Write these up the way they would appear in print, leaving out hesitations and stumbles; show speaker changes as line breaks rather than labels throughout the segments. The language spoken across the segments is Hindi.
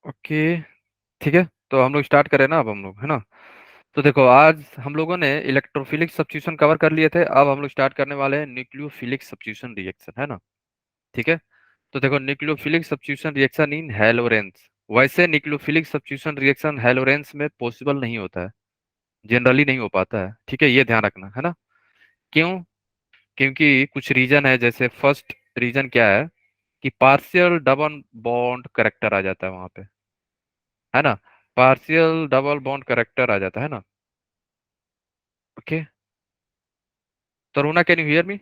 ओके। ठीक है, तो हम लोग स्टार्ट करें ना, अब हम लोग, है ना। तो देखो, आज हम लोगों ने इलेक्ट्रोफिलिक सब्स्टिट्यूशन कवर कर लिए थे। अब हम लोग स्टार्ट करने वाले हैं न्यूक्लियोफिलिक सब्स्टिट्यूशन रिएक्शन, है ना। ठीक है। तो देखो, न्यूक्लियोफिलिक सब्स्टिट्यूशन रिएक्शन इन हेलोरेंस। वैसे न्यूक्लियोफिलिक सब्स्टिट्यूशन रिएक्शन हेलोरेंस में पॉसिबल नहीं होता है, जनरली नहीं हो पाता है। ठीक है, ये ध्यान रखना, है ना। क्यों? क्योंकि कुछ रीजन है। जैसे फर्स्ट रीजन क्या है कि पार्शियल डबल बॉन्ड करेक्टर आ जाता है वहां पे, है ना। पार्शियल डबल बॉन्ड करेक्टर आ जाता है ना। Okay. Taruna, can you hear me?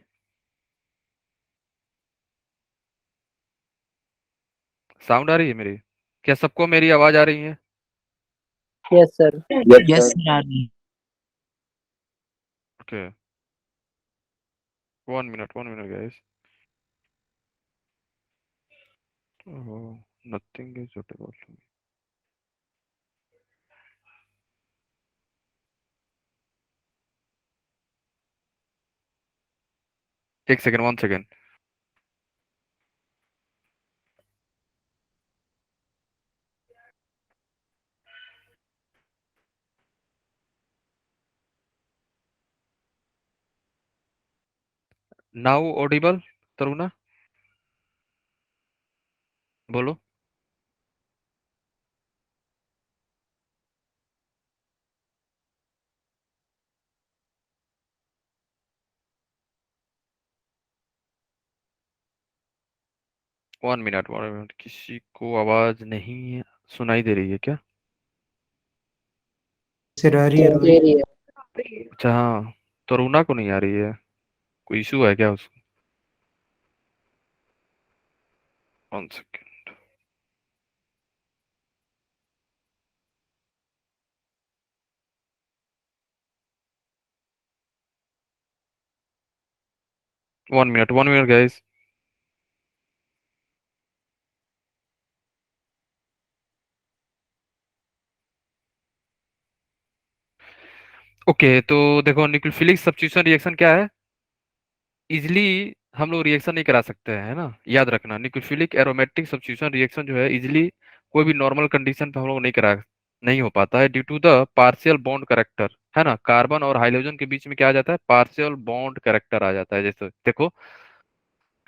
Sound आ रही है मेरी? क्या सबको मेरी आवाज आ रही है?
Yes sir.
यस सर, आ रही है।
Okay, 1 minute 1 minute guys. Nothing is suitable. एक second, 1 second. Now audible? Taruna, बोलो। 1 मिनट 1 मिनट, किसी को आवाज नहीं सुनाई दे रही है क्या?
सर आ रही है
दे
आवाज।
रही है।
अच्छा, हाँ। तरुणा को नहीं आ रही है, कोई इशू है क्या उसको? 1 सेकेंड। 1 minute guys. ओके, तो देखो, न्यूक्लियोफिलिक सब्स्टिट्यूशन रिएक्शन क्या है। इजिली हम लोग रिएक्शन नहीं करा सकते हैं, है ना। याद रखना, न्यूक्लियोफिलिक एरोमेटिक सब्स्टिट्यूशन रिएक्शन जो है इजिली कोई भी नॉर्मल कंडीशन पे हम लोग नहीं हो पाता है, due to the partial bond character, है ना। कार्बन और हाइड्रोजन के बीच में क्या आ जाता है? पार्शियल बॉन्ड करेक्टर आ जाता है। जैसे देखो,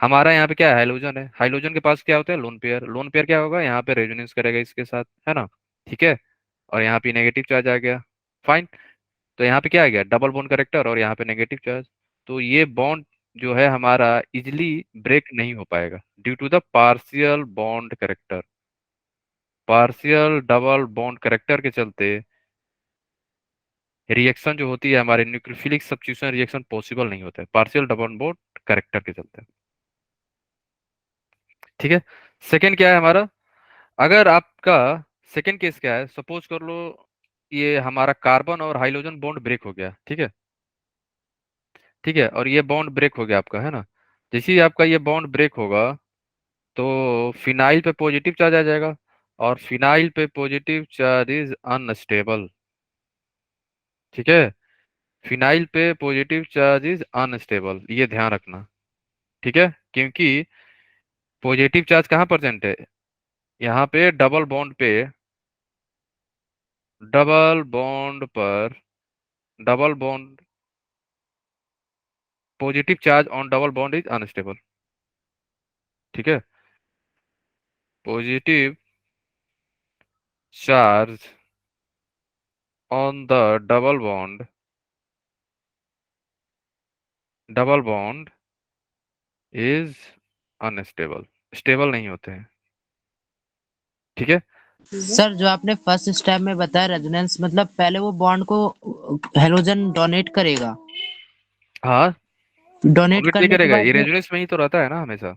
हमारा यहाँ पे क्या है? हाइड्रोजन है। हाइड्रोजन के पास क्या होता है? Lone pair. लोन पेयर क्या होगा? यहाँ पे रेजोनेंस करेगा इसके साथ, है ना। ठीक है। और यहाँ पे नेगेटिव चार्ज आ गया। फाइन। तो यहाँ पे क्या आ गया? डबल बॉन्ड करेक्टर, और यहाँ पे नेगेटिव चार्ज। तो ये बॉन्ड जो है हमारा इजिली ब्रेक नहीं हो पाएगा, due to the partial bond character. Partial double bond character के चलते रिएक्शन जो होती है हमारे न्यूक्लियोफिलिक सब्स्टिट्यूशन रिएक्शन पॉसिबल नहीं होता है, पार्शियल डबल बॉन्ड करेक्टर के चलते। ठीक है। सेकंड क्या है हमारा? अगर आपका सेकंड केस क्या है, सपोज कर लो ये हमारा कार्बन और हाइड्रोजन बॉन्ड ब्रेक हो गया। ठीक है। ठीक है, और ये बॉन्ड ब्रेक हो गया आपका, है ना। जैसे ही आपका ये बॉन्ड ब्रेक होगा, तो फिनाइल पे पॉजिटिव चार्ज आ जाएगा, और फिनाइल पे पॉजिटिव चार्ज इज अनस्टेबल। ठीक है। फिनाइल पे पॉजिटिव चार्ज इज अनस्टेबल, ये ध्यान रखना। ठीक है, क्योंकि पॉजिटिव चार्ज कहाँ प्रेजेंट है? यहाँ पे डबल बॉन्ड पे, डबल बॉन्ड पर, double bond, positive charge on double bond is unstable. ठीक है। Positive charge on the double bond is unstable, stable नहीं होते हैं। ठीक है।
सर, जो आपने फर्स्ट स्टेप में बताया रेजोनेंस, मतलब पहले वो बॉन्ड को हेलोजन डोनेट करेगा।
हाँ,
डोनेट
डोनेट नहीं
करने के
करेगा, ये
बाद
रेजोनेंस में ही तो रहता है ना हमेशा।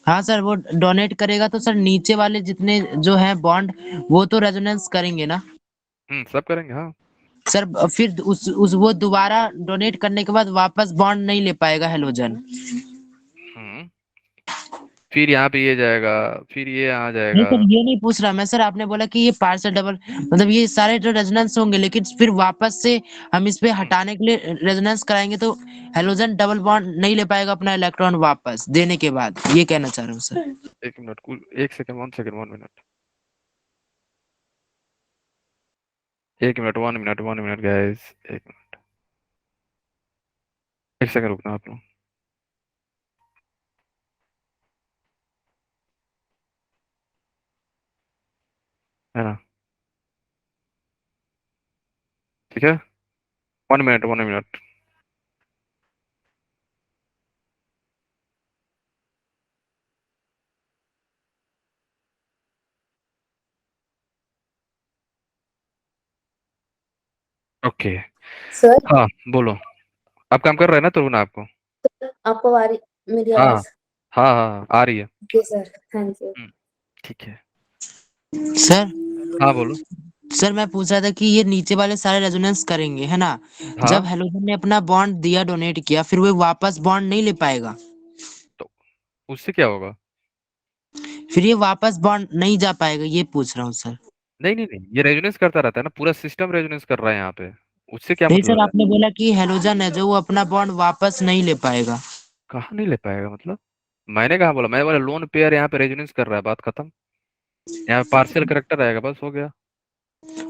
हाँ सर, वो डोनेट करेगा तो सर नीचे वाले जितने जो है बॉन्ड, वो तो रेजोनेंस करेंगे ना।
सब करेंगे, हाँ।
सर फिर उस वो दोबारा डोनेट करने के बाद वापस बॉन्ड नहीं ले पाएगा हेलोजन।
हम्म फिर यहाँ पे ये जाएगा, फिर ये आ
नहीं
जाएगा।
सर, ये नहीं पूछ रहा मैं। सर आपने बोला कि ये पार्शियल डबल, मतलब ये सारे जो रेजोनेंस होंगे, लेकिन फिर वापस से हम इस पे
हम्म,
हटाने के लिए रेजोनेंस कराएंगे तो हेलोजन डबल बॉन्ड नहीं ले पाएगा अपना इलेक्ट्रॉन वापस देने के बाद, ये कहना चाह रहा हूँ सर।
1 मिनट, कुल 1 सेकेंड, 1 सेकेंड 1 मिनट। एक मिनट, 1 मिनट, 1 मिनट गाइस, एक सेकंड रुकना आप लोग। है ना? ठीक है, 1 मिनट, 1 मिनट। ओके।
सर,
हाँ, बोलो। आप काम कर रहे हैं ना, तो रुकना आपको।
आपको आ रही मेरी
हाँ
आवाज?
हाँ हाँ, आ रही है।
जी सर, थैंक यू।
ठीक है।
सर
हाँ, बोलो।
सर मैं पूछ रहा था कि ये नीचे वाले सारे रेजोनेंस करेंगे है ना? जब
हाँ,
हेलोजन ने अपना बॉन्ड दिया, डोनेट किया, फिर वो वापस बॉन्ड नहीं ले पाएगा?
तो उससे क्या होगा?
फिर ये वापस बॉन्ड नहीं जा पाएगा, ये पूछ रहा हूँ सर।
नहीं नहीं नहीं, ये रेजोनेंस करता रहता है ना, पूरा सिस्टम रेजोनेंस कर रहा है यहाँ पे। उससे क्या
नहीं सर,
मतलब है?
आपने बोला कि हेलोजन है जो वो अपना बॉन्ड वापस नहीं ले पाएगा।
कहाँ नहीं ले पाएगा मतलब? मैंने कहा बोला? मैं बोला लोन पेयर यहाँ पे रेजोनेंस कर रहा है, बात खत्म। यहाँ पे पार्शियल करेक्टर आएगा, बस हो गया।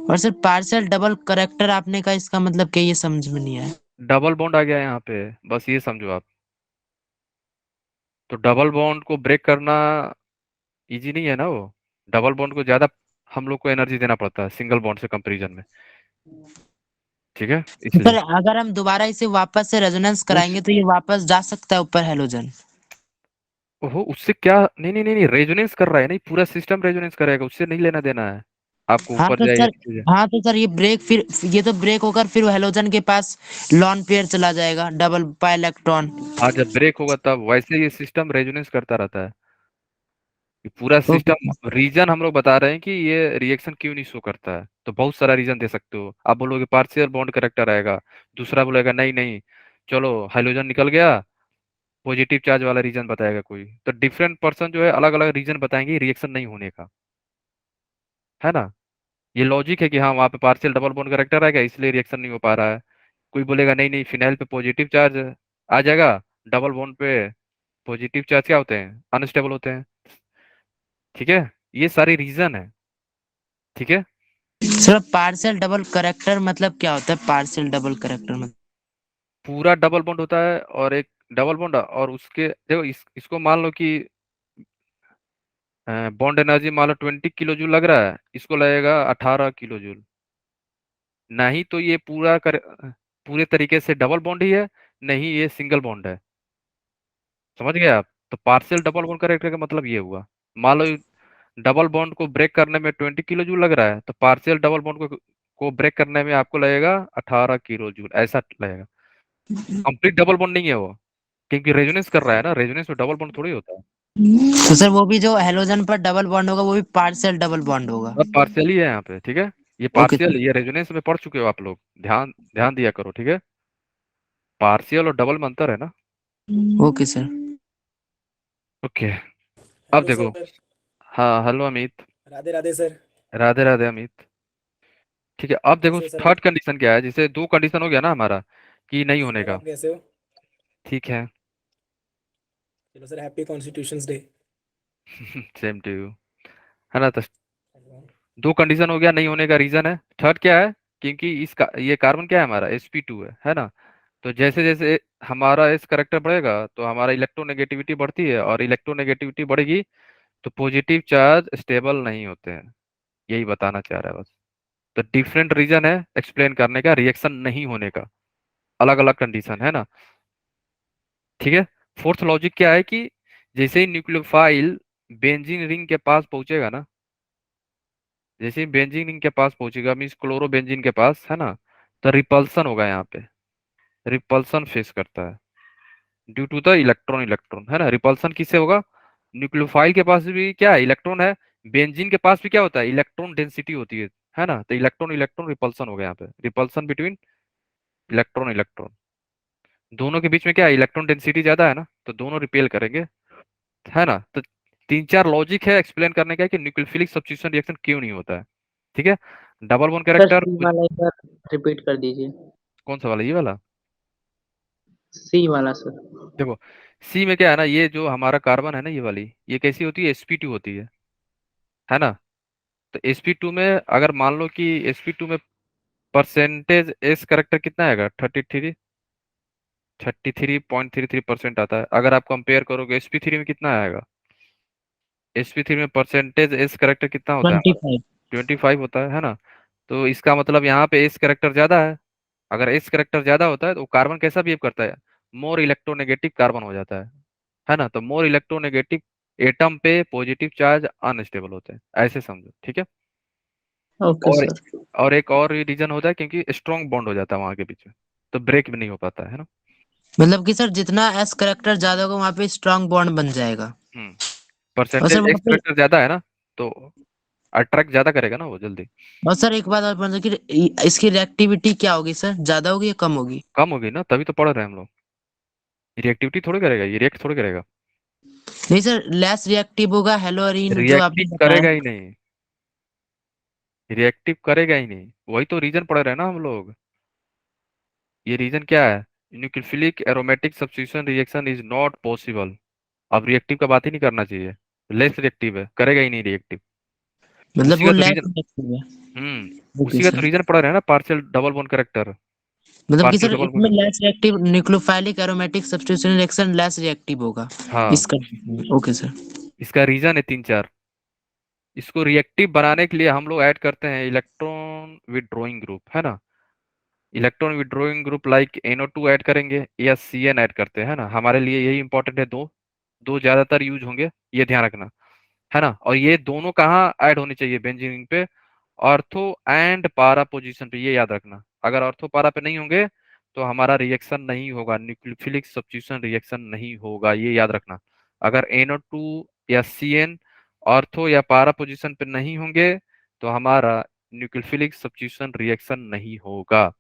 और सर पार्शियल डबल करेक्टर आपने कहा, इसका मतलब क्या, ये समझ में नहीं आया।
डबल बॉन्ड आ गया यहाँ पे, बस ये समझो आप। तो डबल बॉन्ड को ब्रेक करना इजी नहीं है ना वो। डबल बॉन्ड को ज्यादा हम लोग को एनर्जी देना पड़ता है सिंगल बॉन्ड से कंपैरिजन में। ठीक है,
तो सर
इसलिए।
अगर हम दोबारा इसे वापस से रेजोनेंस
उस
कराएंगे तो ये वापस जा सकता है ऊपर हेलोजन?
ओहो, उससे क्या? नहीं नहीं नहीं नहीं, रेजोनेंस कर रहा है, नहीं पूरा सिस्टम रेजोनेंस करेगा, उससे नहीं लेना देना है आपको,
हाँ
ऊपर
तो
जाए या
सर,
नीचे जाए।
हाँ तो सर ये ब्रेक, फिर ये तो ब्रेक होकर फिर हेलोजन के पास लॉन पेयर चला जाएगा, डबल पाई इलेक्ट्रॉन।
हाँ, जब ब्रेक होगा तब। वैसे ये सिस्टम रेजोनेंस करता रहता है, ये पूरा
ओके
सिस्टम। रीजन हम लोग बता रहे हैं कि ये रिएक्शन क्यों नहीं शो करता है, तो बहुत सारा रीजन दे सकते हो आप। बोलोगे पार्शियल बॉन्ड करेक्टर आएगा, दूसरा बोलेगा नहीं नहीं, चलो हाइड्रोजन निकल गया, पॉजिटिव चार्ज वाला रीजन बताएगा कोई। तो डिफरेंट पर्सन जो है अलग अलग रीजन बताएंगे रिएक्शन नहीं होने का। है ना? ये लॉजिक है कि हाँ, वहाँ पे पार्शियल डबल बॉन्ड करेक्टर आएगा इसलिए रिएक्शन नहीं हो पा रहा है। कोई बोलेगा नहीं नहीं, फिनाइल पे पॉजिटिव चार्ज आ जाएगा, डबल बॉन्ड पे पॉजिटिव चार्ज क्या होते हैं, अनस्टेबल होते हैं। ठीक है, ये सारी रीजन है। ठीक है।
सर, पार्शियल डबल करेक्टर मतलब क्या होता है? पार्शियल डबल करेक्टर मतलब?
पूरा डबल बॉन्ड होता है और एक डबल बॉन्ड, और उसके देखो इसको मान लो कि बॉन्ड एनर्जी मान लो 20 किलो जूल लग रहा है, इसको लगेगा 18 किलो जूल। नहीं तो ये पूरे तरीके से डबल बॉन्ड ही है, नहीं ये सिंगल बॉन्ड है। समझ गए आप? तो पार्शियल डबल बॉन्ड करेक्टर का मतलब ये हुआ। मान लो डबल बॉन्ड को ब्रेक करने में 20 किलो जूल लग रहा है, तो पार्शियल डबल बॉन्ड को ब्रेक करने में आपको लगेगा 18 किलो जूल, ऐसा लगेगा। कंप्लीट डबल बॉन्ड नहीं है वो, क्योंकि रेजोनेंस कर रहा है ना, रेजोनेंस में डबल बॉन्ड थोड़ी होता है।
तो सर वो भी जो हेलोजन पर डबल बॉन्ड होगा वो भी पार्शियल डबल बॉन्ड होगा?
सब पार्शियल ही है यहाँ पे। ठीक है, ये
ओके
पार्शियल,
सर।
ये रेजोनेंस में पढ़ चुके हो आप लोग, ध्यान ध्यान दिया करो। ठीक है, पार्शियल और डबल में अंतर है ना।
Okay sir.
ओके। अब
हेलो
देखो।
सर।
हाँ, हेलो अमित।
राधे राधे सर।
राधे राधे अमित। ठीक है, अब देखो
कैसे हो सर
थर्ड
आप?
कंडीशन क्या है, जैसे दो कंडीशन हो गया ना हमारा कि नहीं होने
सर
का।
आप कैसे हो?
ठीक है।
चलो sir, happy constitutions day.
Same to you. है ना? तो दो कंडीशन हो गया नहीं होने का, रीजन है। थर्ड क्या है? क्योंकि ये कार्बन क्या है हमारा, sp2 है ना? तो जैसे जैसे हमारा एस करेक्टर बढ़ेगा तो हमारा इलेक्ट्रोनेगेटिविटी बढ़ती है, और इलेक्ट्रोनेगेटिविटी बढ़ेगी तो पॉजिटिव चार्ज स्टेबल नहीं होते हैं। यही बताना चाह रहा है बस। तो डिफरेंट रीजन है एक्सप्लेन करने का, रिएक्शन नहीं होने का, अलग अलग कंडीशन है ना। ठीक है। फोर्थ लॉजिक क्या है कि जैसे ही न्यूक्लियोफाइल बेंजीन रिंग के पास पहुंचेगा ना, जैसे ही बेंजीन रिंग के पास पहुंचेगा, मीन्स क्लोरोबेंजीन के पास, है ना? तो रिपल्सन होगा यहाँ पे, रिपल्सन फेस करता है due to the electron electron. है ना? रिपल्सन किससे होगा? न्यूक्लियोफाइल के पास भी क्या है, इलेक्ट्रॉन है। बेंजीन के पास भी क्या होता है, इलेक्ट्रॉन डेंसिटी होती है ना? तो इलेक्ट्रॉन इलेक्ट्रॉन रिपल्सन हो गया यहाँ पे, रिपल्सन बिटवीन इलेक्ट्रॉन इलेक्ट्रॉन। दोनों के बीच में क्या है, इलेक्ट्रॉन डेंसिटी ज्यादा है ना, तो दोनों रिपेल करेंगे। है ना? तो तीन चार लॉजिक है एक्सप्लेन करने का कि न्यूक्लियोफिलिक सब्स्टिट्यूशन रिएक्शन क्यों नहीं होता है। ठीक है। Double bond
sir
character.
C वाला एक बार रिपीट कर दीजिए।
कौन सा वाला, ये वाला?
सी वाला सर।
देखो, सी में क्या है ना, ये जो हमारा कार्बन है ना, ये वाली ये कैसी होती है, sp2 होती है ना? तो sp2 में अगर मान लो कि sp2 में परसेंटेज एस करेक्टर कितना आएगा? 33.33% आता है। अगर आप कंपेयर करोगे sp3 में कितना आएगा? sp3 में परसेंटेज एस करेक्टर कितना होता है हमारा?
25।
25 होता है ना? तो इसका मतलब यहाँ पे एस करेक्टर ज्यादा है। अगर एस करेक्टर ज्यादा होता है तो कार्बन कैसा बिहेव करता है? मोर इलेक्ट्रोनेगेटिव कार्बन हो जाता है ना? तो मोर इलेक्ट्रोनेगेटिव एटम पे पॉजिटिव चार्ज अनस्टेबल होते हैं, ऐसे समझो, ठीक है?
ओके
और
सर।
एक और रीजन होता है क्योंकि स्ट्रॉन्ग बॉन्ड हो जाता है वहां के बीच में, तो ब्रेक भी नहीं हो पाता है ना?
मतलब कि सर जितना एस करेक्टर ज्यादा होगा वहां पे स्ट्रांग बॉन्ड बन जाएगा।
हम्म।
और सर
परसेंटेज
वहां
एक्स
पे,
करेक्टर ज्यादा है ना, तो अट्रैक्ट ज्यादा करेगा ना वो जल्दी।
और सर एक बात और पूछना कि इसकी रिएक्टिविटी क्या होगी सर, ज्यादा होगी या कम होगी?
कम होगी ना, तभी तो पढ़ रहे हैं हम लोग। रिएक्टिविटी थोड़ी करेगा, ये रिएक्ट थोड़ी करेगा।
नहीं सर, लेस रिएक्टिव होगा हेलोरीन जो
रिएक्टिव
आपने बताया।
करेगा ही नहीं, रिएक्टिव करेगा ही नहीं, वही तो रीजन पढ़ रहे हैं ना हम लोग। ये रीजन क्या है? Nucleophilic aromatic substitution reaction is not possible. अब रिएक्टिव का बात ही नहीं करना चाहिए, लेस रिएक्टिव है, करेगा ही नहीं रिएक्टिव।
मतलब
उसी
वो
का तो
लेस
रीजन।
रिएक्टिव है।
हम्म।
ओके
उसी का तो
सर।
रीजन पढ़ रहे हैं ना, पार्शियल डबल बॉन्ड करेक्टर।
मतलब कि
पार्शियल
सर
डबल
इसमें
bond.
Less reactive nucleophilic aromatic substitution reaction less reactive होगा
हाँ,
इसका। Okay sir.
इसका रीजन है तीन चार। इसको रिएक्टिव बनाने के लिए हम लोग ऐड करते हैं इलेक्ट्रॉन विदड्रॉइंग ग्रुप, है ना? Electron withdrawing group like NO2 add करेंगे या CN ऐड करते हैं, है ना? हमारे लिए यही इंपॉर्टेंट है, दो दो ज्यादातर यूज होंगे, ये ध्यान रखना, है ना? और ये दोनों कहाँ ऐड होने चाहिए? बेंजीन पे, ऑर्थो एंड पारा पोजीशन पे, ये याद रखना। अगर ऑर्थो पारा पे नहीं होंगे तो हमारा रिएक्शन नहीं होगा, न्यूक्लियोफिलिक सब्स्टिट्यूशन रिएक्शन नहीं होगा, ये याद रखना। अगर NO2 या CN ऑर्थो या पारा पोजीशन पे नहीं होंगे तो हमारा न्यूक्लियोफिलिक सब्स्टिट्यूशन रिएक्शन नहीं होगा।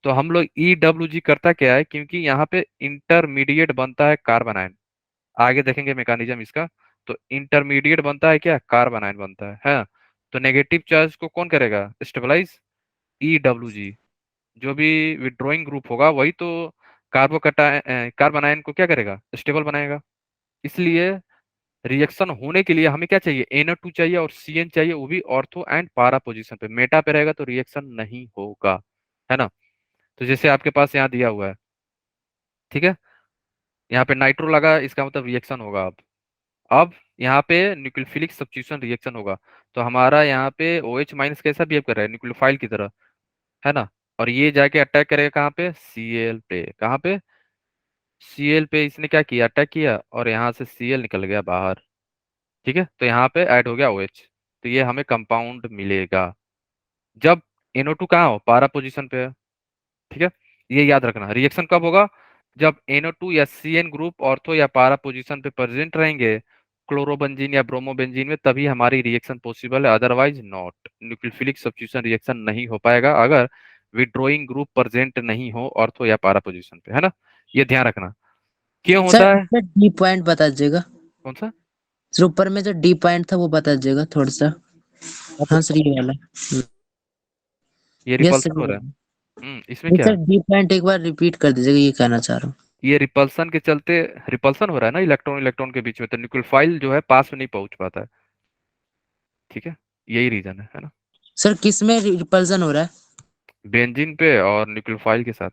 तो हम लोग EWG करता क्या है, क्योंकि यहाँ पे इंटरमीडिएट बनता है कार्बन आयन। आगे देखेंगे मैकेनिज्म इसका। तो इंटरमीडिएट बनता है क्या? कार्बन आयन बनता है। तो नेगेटिव चार्ज को कौन करेगा स्टेबलाइज? EWG। जो भी विड्रॉइंग ग्रुप होगा वही तो कार्बन आयन को क्या करेगा? स्टेबल बनाएगा। इसलिए रिएक्शन होने के लिए हमें क्या चाहिए? NO2 चाहिए और CN चाहिए, वो भी ऑर्थो एंड पारा पोजीशन पे। मेटा पे रहेगा तो रिएक्शन नहीं होगा, है ना? तो जैसे आपके पास यहाँ दिया हुआ है, ठीक है? यहाँ पे नाइट्रो लगा, इसका मतलब रिएक्शन होगा। अब यहाँ पे न्यूक्लियोफिलिक सब्स्टिट्यूशन रिएक्शन होगा। तो हमारा यहाँ पे OH माइनस कैसा बिहेव कर रहा है? न्यूक्लियोफाइल की तरह, है ना? और ये जाके अटैक करेगा कहाँ पे? Cl पे। कहाँ पे? Cl पे इसने क्या किया? अटैक किया और यहाँ से Cl निकल गया बाहर, ठीक है? तो यहाँ पे ऐड हो गया OH। तो ये हमें कंपाउंड मिलेगा जब NO2 कहाँ हो? पारा पोजीशन पे है, ठीक है? ये याद रखना। रिएक्शन कब होगा? जब NO2 या CN ग्रुप ऑर्थो या पारा पोजीशन पे प्रेजेंट रहेंगे क्लोरोबेंजीन या ब्रोमोबेंजीन में, तभी हमारी रिएक्शन पॉसिबल है, otherwise not. Nucleophilic substitution reaction नहीं हो पाएगा अगर विड्रॉइंग ग्रुप प्रेजेंट नहीं हो ऑर्थो या पारा पोजीशन पे, है ना? ये ध्यान रखना। क्यों
सर
होता है?
इसमें डी पॉइंट बता दीजिएगा।
कौन सा?
सर ऊपर में जो डी पॉइंट था वो बता दीजिएगा थोड़ा सा। हाँ सर ये वाला।
ये
यस सर
रिपल्सन
ये
हो रहा है।
वाला।
इसमें
नहीं
क्या
सर
है?
डी पॉइंट एक बार रिपीट कर दीजिएगा, ये कहना चाह रहा हूँ।
ये रिपल्सन के चलते रिपल्सन हो रहा है ना इलेक्ट्रॉन इलेक्ट्रॉन के बीच में, तो न्यूक्लियोफाइल जो है पास में नहीं पहुंच पाता है, ठीक है? यही रीजन है ना?
सर किस में रिपल्सन हो रहा है?
बेंजीन पे और न्यूक्लियोफाइल के साथ।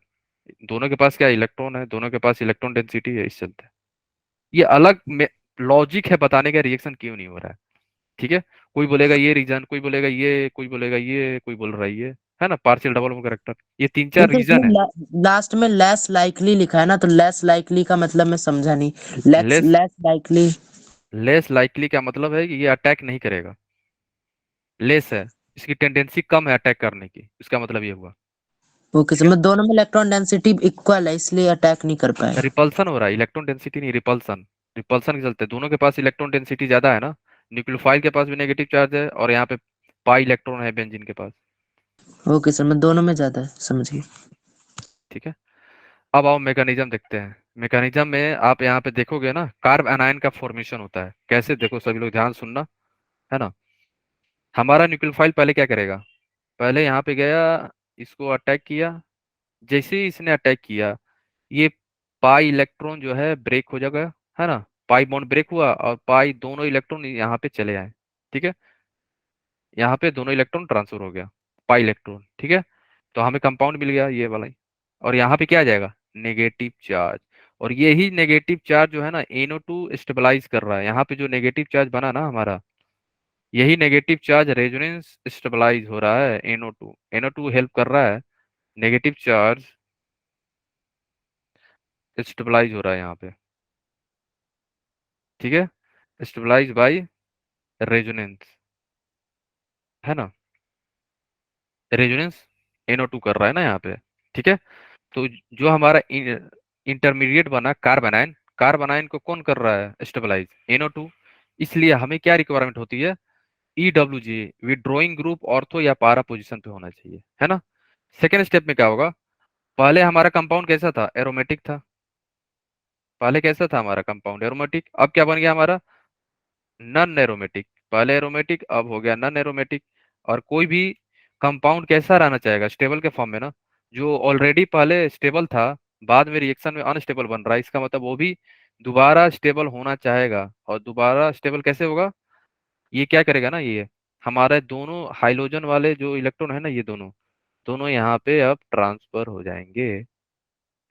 दोनों के पास क्या इलेक्ट्रॉन है, दोनों के पास इलेक्ट्रॉन डेंसिटी है, इस चलते ये अलग में लॉजिक है बताने का रिएक्शन क्यों नहीं हो रहा है, ठीक है? कोई बोलेगा ये रीजन, कोई बोलेगा ये, कोई बोलेगा ये, कोई बोल रहा है ना? पार्शियल डबल करेक्टर, ये तीन
नहीं
चार
सर
रीजन है।
इसमें लास्ट में लेस लाइकली लिखा है ना, तो लेस लाइकली का मतलब मैं समझा नहीं। Less
less
less likely.
Less likely का मतलब है कि ये अटैक नहीं करेगा। लेस है, इसकी टेंडेंसी कम है अटैक करने की, इसका मतलब ये हुआ,
ओके
ठीक
सर,
है?
मैं दोनों में इलेक्ट्रॉन डेंसिटी इक्वल है इसलिए अटैक नहीं कर पाएगा।
रिपल्सन हो रहा है, इलेक्ट्रॉन डेंसिटी नहीं, रिपल्सन। रिपल्सन के चलते दोनों के पास इलेक्ट्रॉन डेंसिटी ज्यादा है ना। न्यूक्लियोफाइल के पास भी नेगेटिव चार्ज है और यहाँ पे पाई इलेक्ट्रॉन है बेंजीन के पास,
ओके सर, मैं दोनों में ज्यादा है, समझ गई।
ठीक है? अब आओ मैकेनिज्म देखते हैं। मैकेनिज्म में आप यहाँ पे देखोगे ना, कार्ब एनायन का फॉर्मेशन होता है कैसे, देखो सभी लोग ध्यान सुनना, है ना? हमारा न्यूक्लियोफाइल पहले क्या करेगा? पहले यहाँ पे गया, इसको अटैक किया। जैसे ही इसने अटैक किया, ये पाई इलेक्ट्रॉन जो है ब्रेक हो जाएगा, है ना? पाई बॉन्ड ब्रेक हुआ और पाई दोनों इलेक्ट्रॉन यहाँ पे चले आए, ठीक है? यहाँ पे दोनों इलेक्ट्रॉन ट्रांसफर हो गया, पाई इलेक्ट्रॉन, ठीक है? तो हमें कंपाउंड मिल गया ये वाला ही। और यहाँ पे क्या आ जाएगा, नेगेटिव चार्ज। और यही नेगेटिव चार्ज जो है ना NO2 स्टेबलाइज कर रहा है। यहाँ पे जो नेगेटिव चार्ज बना ना हमारा, यही नेगेटिव चार्ज रेजोनेंस स्टेबलाइज हो रहा है। NO2 हेल्प कर रहा है, नेगेटिव चार्ज स्टेबलाइज हो रहा है यहाँ पे, ठीक है, स्टेबलाइज बाय रेजोनेंस, है ना, रेजोनेंस NO2 कर रहा है ना यहाँ पे, ठीक है। तो जो हमारा इंटरमीडिएट बना कार्बोनाइन, कार्बोनाइन को कौन कर रहा है स्टेबलाइज, NO2। इसलिए हमें क्या रिक्वायरमेंट होती है, EWG विड्रॉइंग ग्रुप ऑर्थो या पारा पोजीशन पे होना चाहिए, है ना। सेकेंड स्टेप में क्या होगा, पहले हमारा कंपाउंड कैसा था, एरोमेटिक था। पहले कैसा था हमारा कंपाउंड, एरोमेटिक। अब क्या बन गया हमारा, नॉन एरोमेटिक। पहले एरोमेटिक, अब हो गया नॉन एरोमेटिक। और कोई भी कंपाउंड कैसा रहना चाहेगा, स्टेबल के फॉर्म में ना। जो ऑलरेडी पहले स्टेबल था, बाद में रिएक्शन में अनस्टेबल बन रहा है, इसका मतलब वो भी दोबारा स्टेबल होना चाहेगा। और दोबारा स्टेबल कैसे होगा, ये क्या करेगा ना, ये हमारे दोनों हाइड्रोजन वाले जो इलेक्ट्रॉन है ना, ये दोनों दोनों यहाँ पे अब ट्रांसफर हो जाएंगे,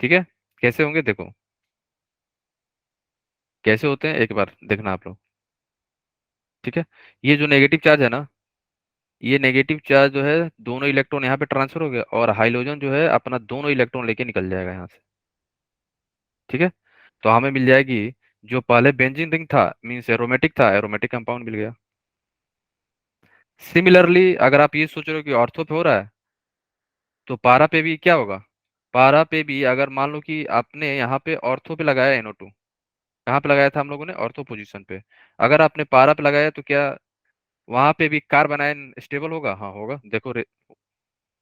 ठीक है। कैसे होंगे देखो, कैसे होते हैं एक बार देखना आप लोग, ठीक है। ये जो नेगेटिव चार्ज है ना, ये नेगेटिव चार्ज जो है दोनों इलेक्ट्रॉन यहाँ पे ट्रांसफर हो गया, और हाइड्रोजन जो है अपना दोनों इलेक्ट्रॉन लेके निकल जाएगा यहाँ से, ठीक है। तो हमें मिल जाएगी, जो पहले बेंजीन रिंग था मीन्स एरोमेटिक था, एरोमेटिक कंपाउंड मिल गया। सिमिलरली अगर आप ये सोच रहे हो कि ऑर्थो पे हो रहा है, तो पारा पे भी क्या होगा, पारा पे भी अगर मान लो कि आपने यहाँ पे ऑर्थो पे लगाया NO2, कहाँ पे लगाया था हम लोगों ने, ऑर्थो पोजीशन पे। अगर आपने पारा पे लगाया तो क्या वहां पे भी कार्बन आयन स्टेबल होगा, हाँ होगा। देखो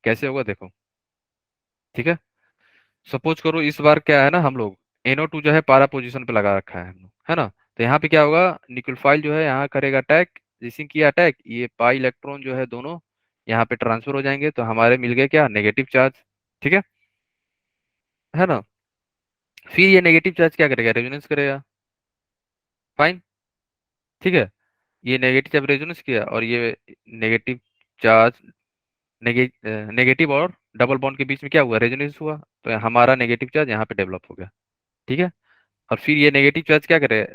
कैसे होगा देखो, ठीक है। सपोज करो इस बार क्या है ना, हम लोग NO2 जो है पारा पोजीशन पे लगा रखा है हम लोग, है ना। तो यहाँ पे क्या होगा, न्यूक्लियोफाइल जो है यहाँ करेगा अटैक, जिसने किया अटैक, ये पाई इलेक्ट्रॉन जो है दोनों यहाँ पे ट्रांसफर हो जाएंगे, तो हमारे मिल गए क्या, नेगेटिव चार्ज, ठीक है ना। फिर ये नेगेटिव चार्ज क्या करेगा, रेजोनेंस करेगा, फाइन, ठीक है। ये नेगेटिव चार्ज रेजोनेंस किया, और ये नेगेटिव चार्ज नेगेटिव और डबल बॉन्ड के बीच में क्या हुआ, रेजोनेंस हुआ, तो हमारा नेगेटिव चार्ज यहाँ पे डेवलप हो गया, ठीक है। और फिर ये नेगेटिव चार्ज क्या करे,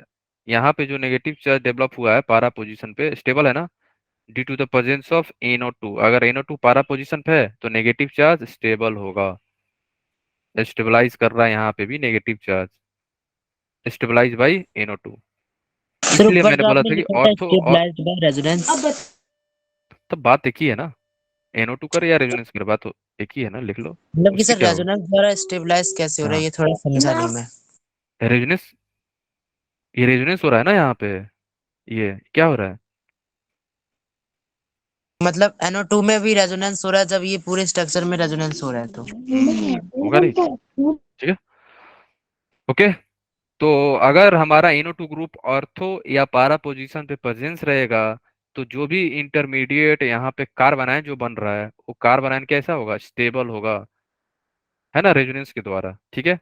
यहाँ पे जो नेगेटिव चार्ज डेवलप हुआ है पारा पोजीशन पे, स्टेबल है ना, due to the presence of NO2। अगर NO2 पारा पोजीशन पे है तो नेगेटिव चार्ज स्टेबल होगा, स्टेबलाइज कर रहा है यहाँ पे भी negative charge, stabilise by NO2।
Sir
इसलिए
ऊपर
मैंने
जो
बोला
आपने
था कि
लिखा था
ऑर्थो और,
स्टेबलाइज्ड बाय रेजोनेंस,
तब बात एक ही है ना, NO2 करे या रेजोनेंस करे, बात तो एक ही है ना, लिख लो।
मतलब कि
उससे
सर
क्या होगा,
रेजोनेंस द्वारा स्टेबलाइज कैसे हो रहा है,
हाँ,
ये थोड़ा समझा नहीं मैं।
रेजोनेंस, ये रेजोनेंस हो रहा है ना यहाँ पे, ये क्या हो रहा है,
मतलब NO2 में भी रेजोनेंस हो रहा है, जब ये पूरे स्ट्रक्चर में रेजोनेंस हो रहा है तो।
होगा नहीं, ठीक है, ओके। तो अगर हमारा NO2 ग्रुप ऑर्थो या पारा पोजीशन पे प्रेजेंस रहेगा, तो जो भी इंटरमीडिएट यहाँ पे कार्बन जो बन रहा है, वो कार्बन कैसा होगा, स्टेबल होगा, है ना, रेजोनेंस के द्वारा, ठीक है।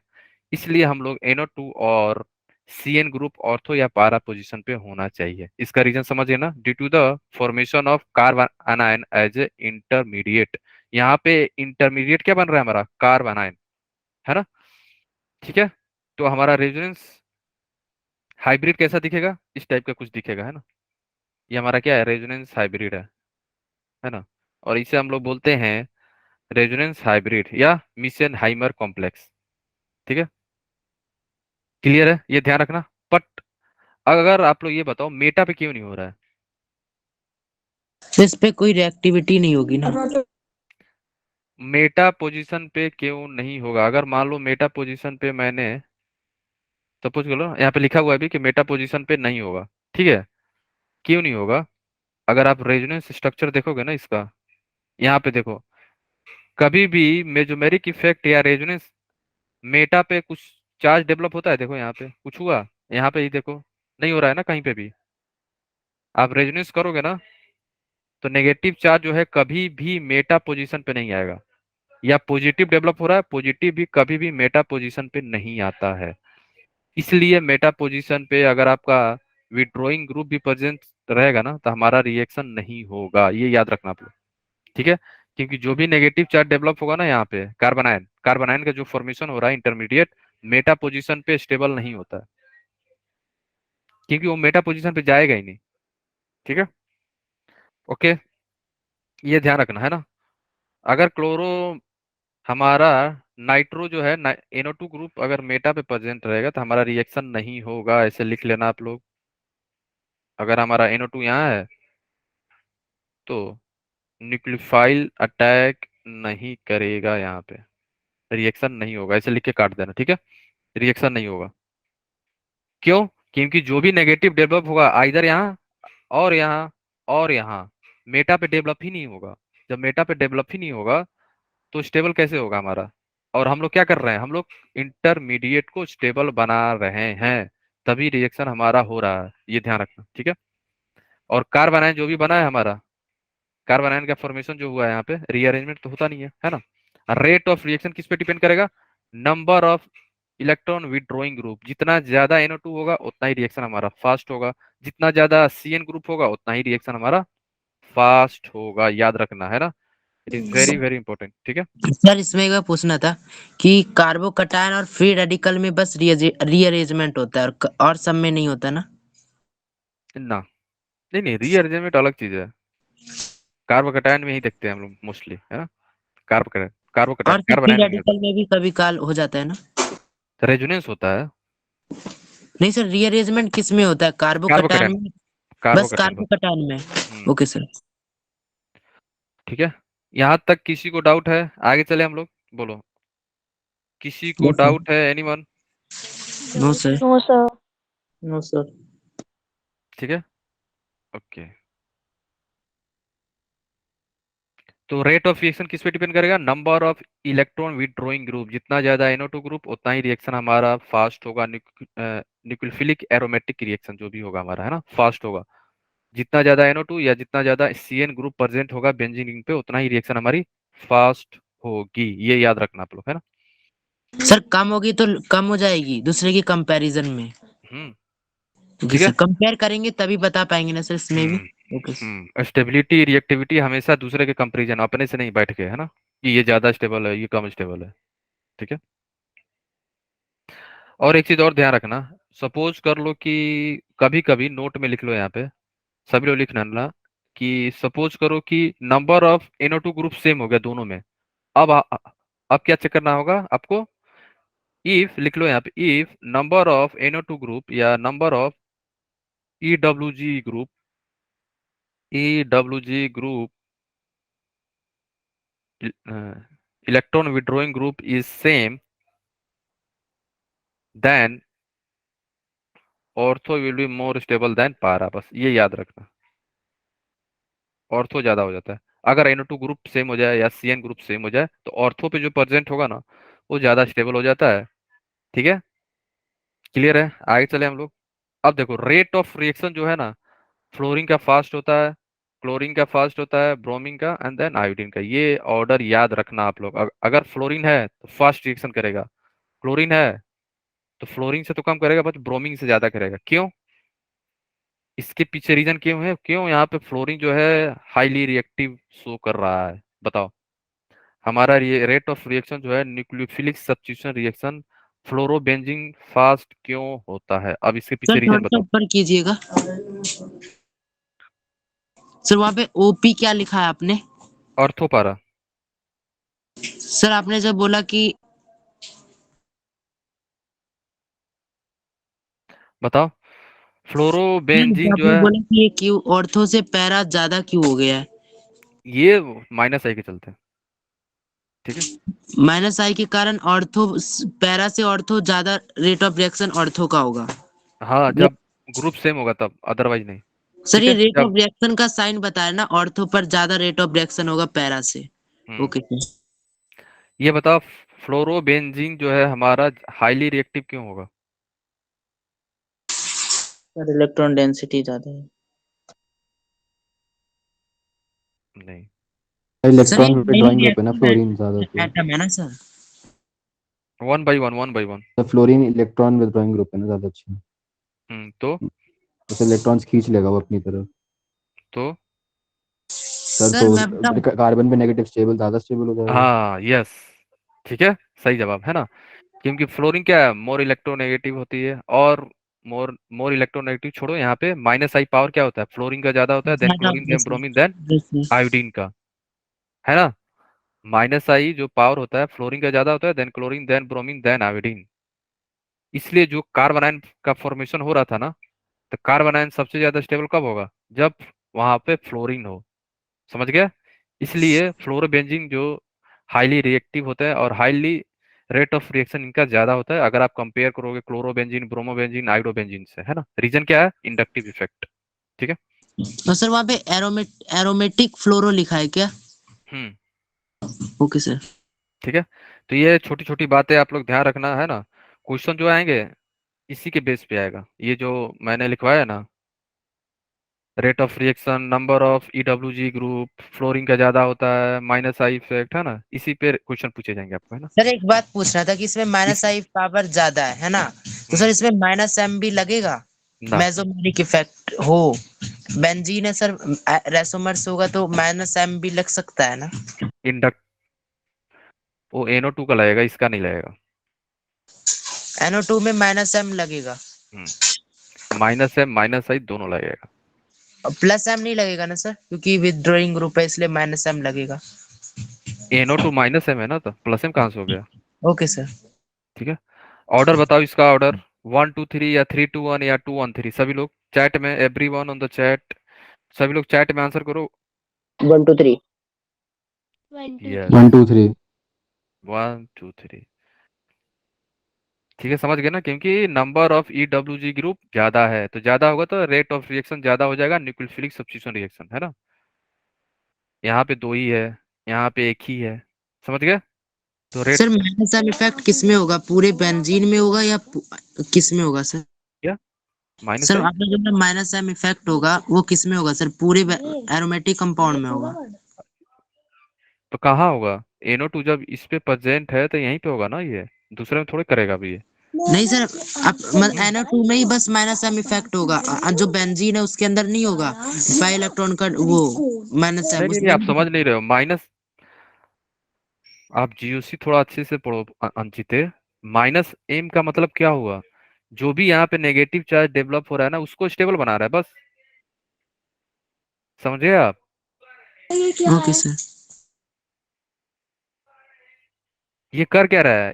इसलिए हम लोग NO2 और CN ग्रुप ऑर्थो या पारा पोजीशन पे होना चाहिए। इसका रीजन समझिए ना, due to the formation of carbon anion as a intermediate. यहाँ पे इंटरमीडिएट क्या बन रहा है हमारा, कार्बन, है ना, ठीक है। तो हमारा रेजोनेंस हाइब्रिड कैसा दिखेगा, इस टाइप का कुछ दिखेगा, है ना। ये हमारा क्या है, रेजोनेंस हाइब्रिड है ना। और इसे हम लोग बोलते हैं रेजोनेंस हाइब्रिड या मिसेनहाइमर कॉम्प्लेक्स, ठीक है। क्लियर है, ये ध्यान रखना। बट अगर आप लोग ये बताओ मेटा पे क्यों नहीं हो रहा है,
तो इस पे कोई रिएक्टिविटी नहीं होगी ना।
मेटा पोजीशन पे क्यों नहीं होगा, अगर मान लो मेटा पोजीशन पे मैंने सपोज कर लो, यहाँ पे लिखा हुआ है भी कि मेटा पोजीशन पे नहीं होगा, ठीक है। क्यों नहीं होगा, अगर आप रेजोनेंस स्ट्रक्चर देखोगे ना इसका, यहाँ पे देखो, कभी भी मेजोमेरिक इफेक्ट या रेजोनेंस मेटा पे कुछ चार्ज डेवलप होता है, देखो यहाँ पे कुछ हुआ, यहाँ पे ही देखो नहीं हो रहा है ना कहीं पे भी। आप रेजोनेंस करोगे ना, तो नेगेटिव चार्ज जो है कभी भी मेटा पोजीशन पे नहीं आएगा, या पॉजिटिव डेवलप हो रहा है, पॉजिटिव भी कभी भी मेटा पोजीशन पे नहीं आता है। इसलिए मेटा पोजीशन पे अगर आपका विड्रॉइंग ग्रुप भी प्रेजेंट रहेगा ना, तो हमारा रिएक्शन नहीं होगा, ये याद रखना आप लोग, ठीक है। क्योंकि जो भी नेगेटिव चार्ज डेवलप होगा ना यहाँ पे कार्बोनाइन कार्बोनाइन का जो फॉर्मेशन हो रहा है इंटरमीडिएट मेटा पोजीशन पे स्टेबल नहीं होता है, क्योंकि वो मेटा पोजीशन पे जाएगा ही नहीं। ठीक है, ओके, ये ध्यान रखना है ना। अगर क्लोरो हमारा नाइट्रो जो है NO2 ग्रुप अगर मेटा पे प्रेजेंट रहेगा तो हमारा रिएक्शन नहीं होगा, ऐसे लिख लेना आप लोग। अगर हमारा NO2 यहाँ है तो न्यूक्लियोफाइल अटैक नहीं करेगा, यहाँ पे रिएक्शन नहीं होगा, ऐसे लिख के काट देना। ठीक है, रिएक्शन नहीं होगा। क्यों? क्योंकि जो भी नेगेटिव डेवलप होगा आइदर यहाँ और यहाँ और यहाँ, मेटा पे डेवलप ही नहीं होगा। जब मेटा पे डेवलप ही नहीं होगा तो स्टेबल कैसे होगा हमारा? और हम लोग क्या कर रहे हैं, हम लोग इंटरमीडिएट को स्टेबल बना रहे हैं, तभी रिएक्शन हमारा हो रहा है, ये ध्यान रखना। ठीक है, और कार्बोनाइन जो भी बना है हमारा, कार्बोनाइन का फॉर्मेशन जो हुआ है यहाँ पे रीअरेंजमेंट तो होता नहीं है ना। रेट ऑफ रिएक्शन किस पे डिपेंड करेगा? Number of electron withdrawing group. जितना ज्यादा NO2 होगा उतना ही रिएक्शन हमारा फास्ट होगा, जितना ज्यादा CN ग्रुप होगा उतना ही रिएक्शन हमारा फास्ट होगा, याद रखना है ना। It is very very important. ठीक है,
सर इसमें एक बार पूछना था कि कार्बोकटायन और फ्री रेडिकल में बस रीअरेंजमेंट होता है और सब में नहीं होता ना?
ना नहीं नहीं, रीअरेंजमेंट अलग चीज है, कार्बोकटायन में ही देखते हैं हम लोग मोस्टली, है ना। कार्बोकटायन कार्बोकटायन
और फ्री
कार्बोनाइन में नहीं होता,
रेडिकल में भी कभी काल हो जाता है ना?
रेजोनेंस होता है।
नहीं सर, रीअरेंजमेंट किस में होता है? कार्बोकटायन
कार्बोकटायन
में? बस
कार्बोकटायन बस।
कार्बोकटायन में? Okay sir.
ठीक है, यहाँ तक किसी को डाउट है? आगे चले हम लोग, बोलो, किसी को
यस सर।
डाउट है? Anyone?
No sir.
No sir.
No sir.
ठीक है, ओके। तो रेट ऑफ रिएक्शन किस पे डिपेंड करेगा? Number of electron withdrawing group. जितना ज्यादा NO2 ग्रुप उतना ही रिएक्शन हमारा फास्ट होगा, न्यूक्लियोफिलिक एरोमेटिक रिएक्शन जो भी होगा हमारा, है ना, फास्ट होगा। जितना ज्यादा NO2 या जितना ज्यादा CN ग्रुप प्रेजेंट होगा बेंजीन रिंग पे उतना ही रिएक्शन हमारी फास्ट होगी, ये याद रखना आप लोग, है ना।
सर कम होगी तो कम हो जाएगी दूसरे के कंपैरिजन में?
हम्म,
ओके
ठीक है।
सर, कंपेयर करेंगे तभी बता पाएंगे ना सर इसमें भी? Okay sir.
स्टेबिलिटी रिएक्टिविटी हमेशा दूसरे के कंपेरिजन, अपने से नहीं बैठ के, है ना, कि ये ज्यादा स्टेबल है ये कम स्टेबल है। ठीक है, और एक चीज और ध्यान रखना, सपोज कर लो कि कभी कभी नोट में लिख लो यहाँ पे, सभी लोग लिखना ना, कि सपोज करो कि number of NO2 group same हो गया दोनों में। अब अब क्या चेक करना होगा आपको? इफ लिख लो यहाँ पे, if number of NO2 group या number of EWG group, EWG group electron withdrawing group is same, then ortho will be more stable than para. बस ये याद रखना, ऑर्थो ज्यादा हो जाता है। अगर NO2 ग्रुप सेम हो जाए या CN ग्रुप सेम हो जाए तो ऑर्थो पे जो प्रेजेंट होगा ना वो ज्यादा स्टेबल हो जाता है। ठीक है, क्लियर है? आगे चले हम लोग। अब देखो रेट ऑफ रिएक्शन जो है ना, फ्लोरीन का फास्ट होता है, क्लोरीन का फास्ट होता है, ब्रोमीन का एंड देन आयोडीन का। ये ऑर्डर याद रखना आप लोग। अगर फ्लोरीन है तो फास्ट रिएक्शन करेगा, क्लोरीन है तो फ्लोरीन से तो कम करेगा बट ब्रोमीन से ज्यादा करेगा। क्यों? इसके पीछे रीजन क्यों है, क्यों यहाँ पे फ्लोरीन जो है हाईली रिएक्टिव शो कर रहा है? बताओ। हमारा रेट ऑफ रिएक्शन जो है nucleophilic substitution reaction fluorobenzene fast क्यों होता है? अब इसके
सर
पीछे
थोड़ा
रीजन
सा
बताओ।
ऊपर कीजिएगा सर, वहाँ पे ओपी क्या लिखा है आपने?
ऑर्थोपारा।
सर आपने जब बोला कि
बताओ,
नहीं,
फ्लोरोबेंजीन
तो
जो
आपने
है,
बोला कि ये क्यों ऑर्थो से पैरा ज्यादा क्यों हो गया है?
ये -I के चलते हैं। ठीक है,
-I के कारण ऑर्थो, पैरा से ऑर्थो ज्यादा रेट ऑफ रिएक्शन ऑर्थो का होगा।
हाँ जब ग्रुप सेम होगा तब, अदरवाइज नहीं।
सर
ठीक
ये
है,
रेट
जब
ऑफ रिएक्शन का साइन बताया ना, ऑर्थो पर ज्यादा रेट ऑफ रिएक्शन होगा पैरा से।
हम्म,
ओके सर।
ये बताओ, फ्लोरोबेंजीन जो है हमारा हाईली रिएक्टिव क्यों होगा?
सर इलेक्ट्रॉन डेंसिटी ज्यादा है।
नहीं,
सर ये
इलेक्ट्रॉन
हाईली
विड्रॉइंग ग्रुप है ना, फ्लोरीन ज्यादा
रिएक्टिव
तो।
एटम है ना सर?
One by one.
तो फ्लोरीन इलेक्ट्रॉन विड्रॉइंग ग्रुप है ना, ज्यादा अच्छा।
तो
उसे इलेक्ट्रॉन्स खींच लेगा वो अपनी तरफ।
तो
सर
सर
तो
मैं बताऊं?
कार्बन पे नेगेटिव स्टेबल ज्यादा स्टेबल हो जाएगा।
हाँ यस, ठीक है, सही जवाब है ना। क्योंकि फ्लोरीन क्या है, मोर इलेक्ट्रोनेगेटिव होती है, और मोर मोर इलेक्ट्रोनेगेटिव छोड़ो, यहाँ पे माइनस आई पावर क्या होता है, फ्लोरीन का ज्यादा होता है, देन
ज्यादा
क्लोरीन,
होगा
देन
सर।
ब्रोमीन, देन
जी सर।
आयोडीन का, है ना। माइनस आई जो पावर होता है फ्लोरीन का ज्यादा होता है, then chlorine, then bromine, then iodine. इसलिए जो कार्बन आयन का फॉर्मेशन हो रहा था ना, तो कार्बन आयन सबसे ज्यादा स्टेबल कब होगा, जब वहां पे फ्लोरीन हो। समझ गया। इसलिए फ्लोरोबेंजीन जो हाईली रिएक्टिव होता है और हाईली रेट ऑफ रिएक्शन इनका ज्यादा होता है, अगर आप कंपेयर करोगे क्लोरोबेंजीन, ब्रोमोबेंजीन, आयोडोबेंजीन से, है ना। रीजन क्या है, इंडक्टिव इफेक्ट। ठीक है।
और सर वहाँ पे एरोमेटिक फ्लोरो लिखा है क्या?
हम्म।
Okay sir.
ठीक है। तो ये छोटी छोटी बातें आप लोग ध्यान रखना, है ना। क्वेश्चन जो आएंगे इसी के बेस पे आएगा, ये जो मैंने लिखवाया है ना, rate of reaction, number of EWG group, fluorine का ज्यादा होता है, माइनस आई इफेक्ट, है ना, इसी पे क्वेश्चन पूछे जाएंगे आपको, है ना।
सर एक बात पूछना था कि इसमें माइनस
इस
आई पावर ज्यादा है ना? तो सर
हम्म,
इसमें माइनस एम भी लगेगा?
ना,
मेसोमेरिक इफेक्ट हो, बेंजीन है सर, रेसोमर्स होगा तो माइनस एम भी लग सकता है ना?
इंडक्ट वो NO2 का लगेगा, इसका नहीं लगेगा।
NO2 में माइनस एम लगेगा?
माइनस है माइनस आई दोनों लगेगा।
और प्लस एम नहीं लगेगा ना सर, क्योंकि विदड्रॉइंग ग्रुप है इसलिए माइनस एम लगेगा।
NO2 माइनस एम है ना, तो प्लस एम कहाँ से हो गया।
Okay sir.
ठीक है। ऑर्डर बताओ इसका, ऑर्डर 1 2 3 या 3 2 1 या 2 1 3, सभी लोग चैट में, every one on the chat, सभी लोग चैट में आंसर करो।
1 2 3।
यस,
1 2 3।
1 2 3। ठीक है, समझ गए ना, क्योंकि नंबर ऑफ EWG ग्रुप ज्यादा है, तो ज्यादा होगा तो रेट ऑफ रिएक्शन ज्यादा हो जाएगा, न्यूक्लियोफिलिक सब्स्टिट्यूशन रिएक्शन, है ना। यहाँ पे दो ही है, यहाँ पे एक ही है। समझ गए। तो rate
sir minus M effect किस में होगा, पूरे बेंजीन में होगा या किस में होगा सर?
क्या, माइनस
सर
आई,
आपने जो माइनस एम इफेक्ट होगा वो किस में होगा सर, पूरे एरोमेटिक कंपाउंड में होगा?
तो कहाँ होगा। NO2 जब इस पे प्रेजेंट है तो यहीं पे होगा ना, ये दूसरे में थोड़े करेगा अभी ये।
नहीं सर, आप
हम्म।
NO2 में ही बस माइनस एम इफेक्ट होगा, जो बेंजीन है उसके अंदर नहीं होगा बाई इलेक्ट्रॉन का वो माइनस एम
नहीं नहीं नहीं,
उसमें
आप समझ
नहीं।
नहीं रहे हो, माइनस, आप GOC थोड़ा अच्छे से पढ़ो अंचिते। माइनस एम का मतलब क्या हुआ, जो भी यहाँ पे नेगेटिव चार्ज डेवलप हो रहा है ना, उसको स्टेबल बना रहा है बस। समझे आप।
Okay sir.
ये कर क्या रहा है,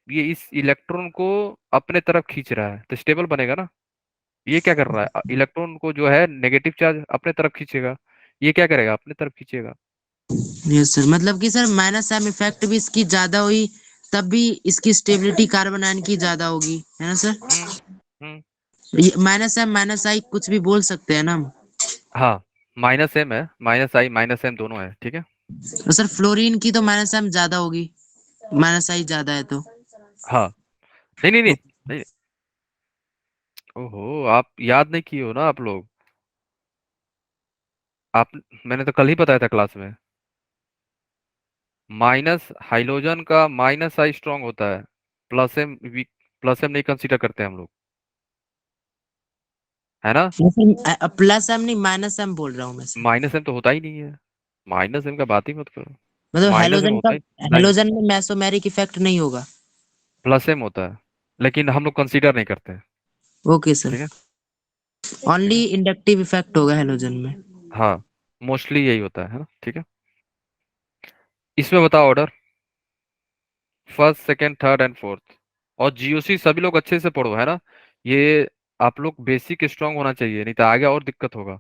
ये इस इलेक्ट्रॉन को अपने तरफ खींच रहा है, तो स्टेबल बनेगा ना। ये क्या कर रहा है, इलेक्ट्रॉन को जो है नेगेटिव चार्ज अपने तरफ खींचेगा, ये क्या करेगा, अपने तरफ खींचेगा।
यस सर, मतलब कि सर माइनस एम इफेक्ट भी इसकी ज्यादा हुई तब भी इसकी स्टेबिलिटी कार्बन आयन की ज्यादा होगी, है ना सर?
हम्म। हम्म।
माइनस एम माइनस आई कुछ भी बोल सकते हैं ना हम?
हाँ, माइनस एम है, माइनस आई माइनस एम दोनों है, ठीक है।
तो सर फ्लोरीन की तो माइनस एम ज्यादा होगी, माइनस आई ज्यादा है तो?
हाँ, नहीं नहीं नहीं नहीं। ओहो, आप याद नहीं किए हो ना आप लोग। आप, मैंने तो कल ही बताया था क्लास में, माइनस हाइड्रोजन का माइनस आई स्ट्रांग होता है, plus M weak, plus M नहीं कंसीडर करते हम लोग, है ना।
प्लस एम नहीं माइनस एम बोल रहा हूँ मैं सर।
माइनस एम तो होता ही नहीं है, माइनस एम का बात ही मत करो।
मतलब
माइनस एम
हेलोजन का,
होता ही नहीं,
हेलोजन में मेसोमेरिक इफेक्ट नहीं होगा?
प्लस एम होता है, लेकिन हम लोग कंसीडर नहीं करते हैं।
Okay sir.
ठीक है। ठीक
ओनली
है।
इंडक्टिव इफेक्ट होगा हेलोजन में?
हाँ, मोस्टली यही होता है ना। ठीक है। इसमें बताओ order, first second third and fourth. और GOC सभी लोग अच्छे से पढ़ो, है ना। ये आप लोग बेसिक स्ट्रांग होना चाहिए, नहीं तो आगे और दिक्कत होगा।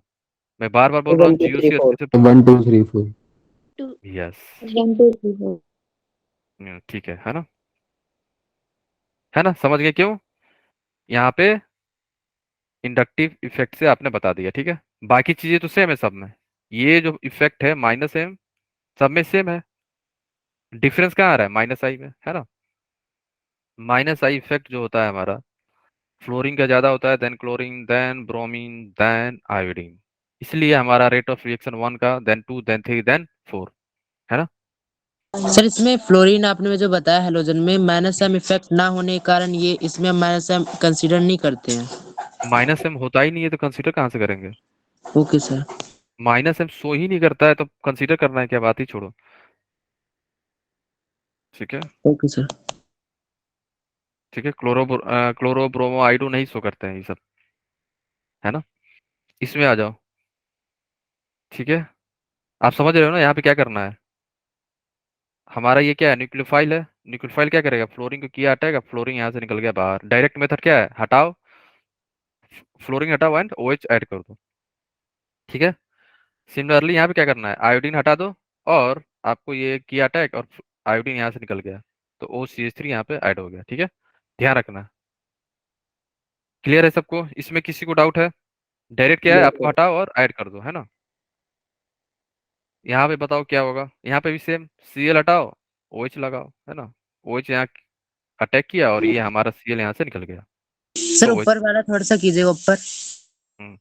मैं बार बार बोल रहा
वन
हूँ,
टू थ्री
GOC
फोर
अच्छे से पढ़ो।
1 2 3 4।
यस।
1 2 3 4।
ठीक है ना, है ना, समझ गए क्यों। यहाँ पे इंडक्टिव इफेक्ट से आपने बता दिया, ठीक है। बाकी चीजें तो सेम है सब में, ये जो इफेक्ट है माइनस एम, सब में सेम है। डिफरेंस कहाँ आ रहा है, माइनस आई में, है ना। माइनस आई इफेक्ट जो होता है हमारा, फ्लोरीन का ज्यादा होता है, then chlorine, then bromine, then iodine. इसलिए हमारा रेट ऑफ रिएक्शन 1 का, देन 2, देन 3, देन 4, है ना।
सर इसमें फ्लोरीन आपने में जो बताया हेलोजन में माइनस एम इफेक्ट ना होने के कारण ये इसमें माइनस एम कंसीडर नहीं करते हैं?
माइनस एम होता ही नहीं है तो कंसीडर कहाँ से करेंगे।
Okay sir.
Minus M show ही नहीं करता है तो कंसीडर करना है क्या, बात ही छोड़ो। ठीक है।
Okay sir.
ठीक है, क्लोरो ब्रोमो आइडो नहीं शो करते हैं ये सब, है ना। इसमें आ जाओ। ठीक है, आप समझ रहे हो ना यहाँ पे क्या करना है। हमारा ये क्या है, न्यूक्लियोफाइल है। न्यूक्लियोफाइल क्या करेगा, फ्लोरीन को किया हटाएगा, फ्लोरीन यहाँ से निकल गया बाहर। डायरेक्ट मेथड क्या है, हटाओ, फ्लोरीन हटाओ एंड OH ऐड कर दो। ठीक है। सिमिलरली यहाँ पे क्या करना है, आयोडीन हटा दो, और आपको ये किया अटैक और आयोडीन यहाँ से निकल गया, तो OCH3 यहाँ पे ऐड हो गया। ठीक है, ध्यान रखना। क्लियर है सबको, इसमें किसी को डाउट है। डायरेक्ट क्या है,
Yes,
आपको
sir.
हटाओ और ऐड कर दो, है ना। यहाँ पे बताओ क्या होगा, यहाँ पे भी सेम, Cl हटाओ, OH लगाओ, है ना। OH यहाँ अटैक किया और ये हमारा Cl यहाँ से निकल गया,
सर
तो
ऊपर
OH।
वाला थोड़ा सा कीजिएगा ऊपर।
हम्म,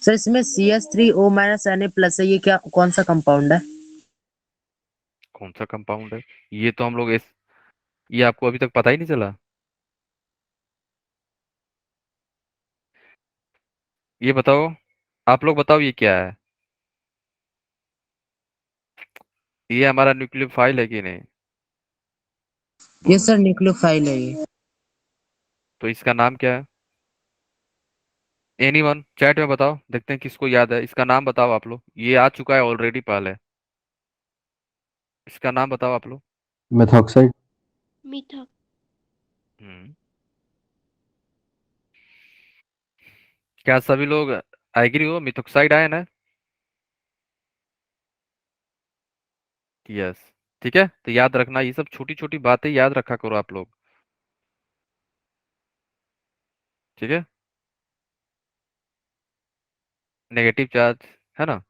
सर इसमें CH3O- Na+ है, ये क्या कौन सा कंपाउंड है?
कौन सा कंपाउंड है, ये तो हम लोग ये आपको अभी तक पता ही नहीं चला। ये बताओ, आप लोग बताओ ये क्या है, ये हमारा न्यूक्लियोफाइल है कि नहीं,
ये
बोलो।
सर न्यूक्लियोफाइल है ये।
तो इसका नाम क्या है, एनीवन चैट में बताओ, देखते हैं किसको याद है। इसका नाम बताओ आप लोग, ये आ चुका है ऑलरेडी पहले। इसका नाम बताओ आप लोग।
मेथॉक्साइड।
मीठा।
हम्म, क्या सभी लोग एग्री हो, मिथोक्साइड आयन है। यस। ठीक है, तो याद रखना, ये सब छोटी छोटी बातें याद रखा करो आप लोग। ठीक है, नेगेटिव चार्ज, है ना।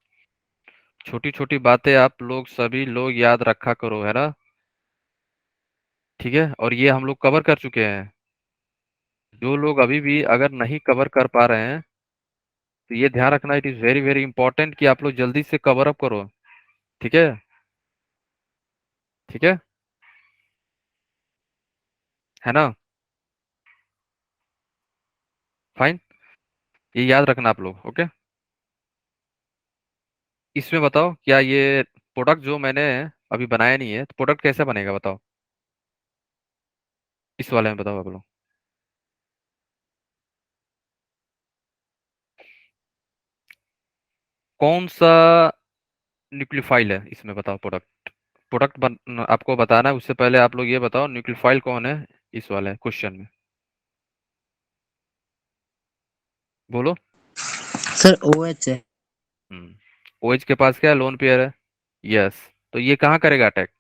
छोटी छोटी बातें आप लोग सभी लोग याद रखा करो, है ना। ठीक है, और ये हम लोग कवर कर चुके हैं। जो लोग अभी भी अगर नहीं कवर कर पा रहे हैं, तो ये ध्यान रखना, it is very very important कि आप लोग जल्दी से कवर अप करो। ठीक है। ठीक है। है ना। फाइन, ये याद रखना आप लोग, ओके। इसमें बताओ, क्या ये प्रोडक्ट जो मैंने अभी बनाया नहीं है, तो प्रोडक्ट कैसे बनेगा बताओ, इस वाले में बताओ आप लोग। कौन सा न्यूक्लियोफाइल है इसमें, बताओ प्रोडक्ट। आपको बताना है, उससे पहले आप लोग ये बताओ न्यूक्लियोफाइल कौन है इस वाले क्वेश्चन में, बोलो।
सर OH है।
OH के पास क्या है, लोन पेयर है। यस। तो ये कहाँ करेगा अटैक,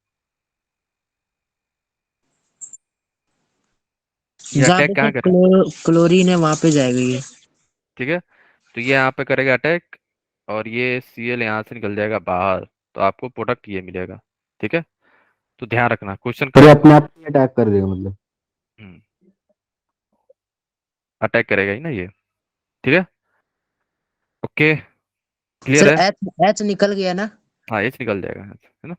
ये
जहाँ
अटैक
पे सर
कहाँ करेगा।
क्लोरीन है वहां पे जाएगा ये।
ठीक है, तो ये यहाँ पे करेगा अटैक, और ये Cl यहाँ से निकल जाएगा बाहर, तो आपको प्रोडक्ट ये मिलेगा। ठीक है, तो ध्यान रखना, क्वेश्चन
पर ये
करें।
अपने आप ही अटैक कर देगा मतलब।
अटैक करेगा ही ना ये। ठीक है, ओके, क्लियर
सर
है।
H H निकल गया ना?
हाँ, H निकल जाएगा, है ना।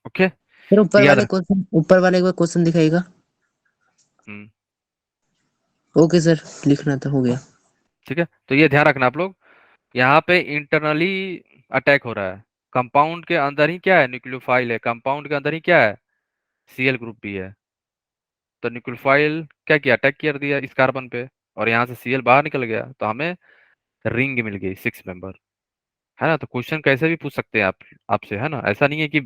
ओके,
फिर
तो याद रख।
ऊपर वाले को क्वेश्चन दिखाएगा।
हम्म,
ओके सर, लिखना था, हो गया।
ठीक है, तो ये ध्यान रखना आप लोग, यहाँ पे इंटरनली अटैक हो रहा है। कंपाउंड के अंदर ही क्या है, न्यूक्लियोफाइल है, कंपाउंड के अंदर ही क्या है, Cl ग्रुप भी है। तो न्यूक्लियोफाइल क्या किया, अटैक कर दिया इस कार्बन पे, और यहाँ से Cl बाहर निकल गया, तो हमें रिंग मिल गई 6 मेंबर, है ना। तो क्वेश्चन कैसे भी पूछ सकते हैं आप आपसे, है ना। ऐसा नहीं है कि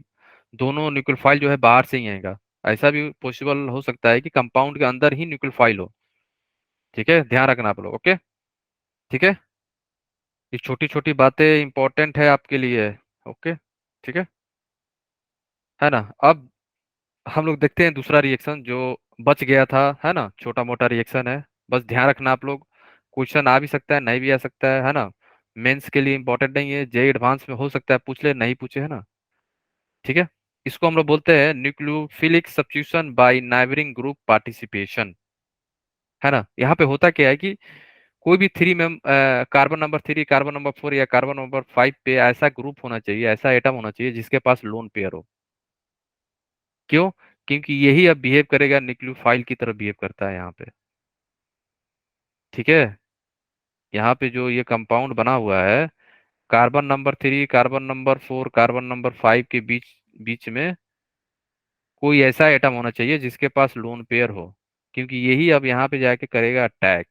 दोनों न्यूक्लियोफाइल जो है बाहर से ही आएगा, ऐसा भी पॉसिबल हो सकता है कि कंपाउंड के अंदर ही न्यूक्लियोफाइल हो। ठीक है, ध्यान रखना आप लोग, ओके। ठीक है, ये छोटी छोटी बातें इंपॉर्टेंट है आपके लिए, ओके। ठीक है ना। अब हम लोग देखते हैं दूसरा रिएक्शन जो बच गया था, है ना, छोटा मोटा रिएक्शन है। बस ध्यान रखना आप लोग, क्वेश्चन आ भी सकता है, नहीं भी आ सकता है ना। मेंस के लिए इंपॉर्टेंट नहीं है, जे एडवांस में हो सकता है पूछ ले, नहीं पूछे, है ना। ठीक है, इसको हम लोग बोलते हैं nucleophilic substitution by neighbouring group participation, है ना। यहाँ पे होता क्या है कि कोई भी कार्बन नंबर 3, कार्बन नंबर 4 या कार्बन नंबर 5 पे ऐसा ग्रुप होना चाहिए, ऐसा एटम होना चाहिए जिसके पास लोन पेयर हो। क्यों, क्योंकि यही अब बिहेव करेगा, न्यूक्लियोफाइल की तरह बिहेव करता है यहाँ पे। ठीक है, यहाँ पे जो ये कंपाउंड बना हुआ है, carbon number 3, carbon number 4, carbon number 5 के बीच बीच में कोई ऐसा एटम होना चाहिए जिसके पास लोन पेयर हो, क्योंकि यही अब यहाँ पे जाके करेगा अटैक।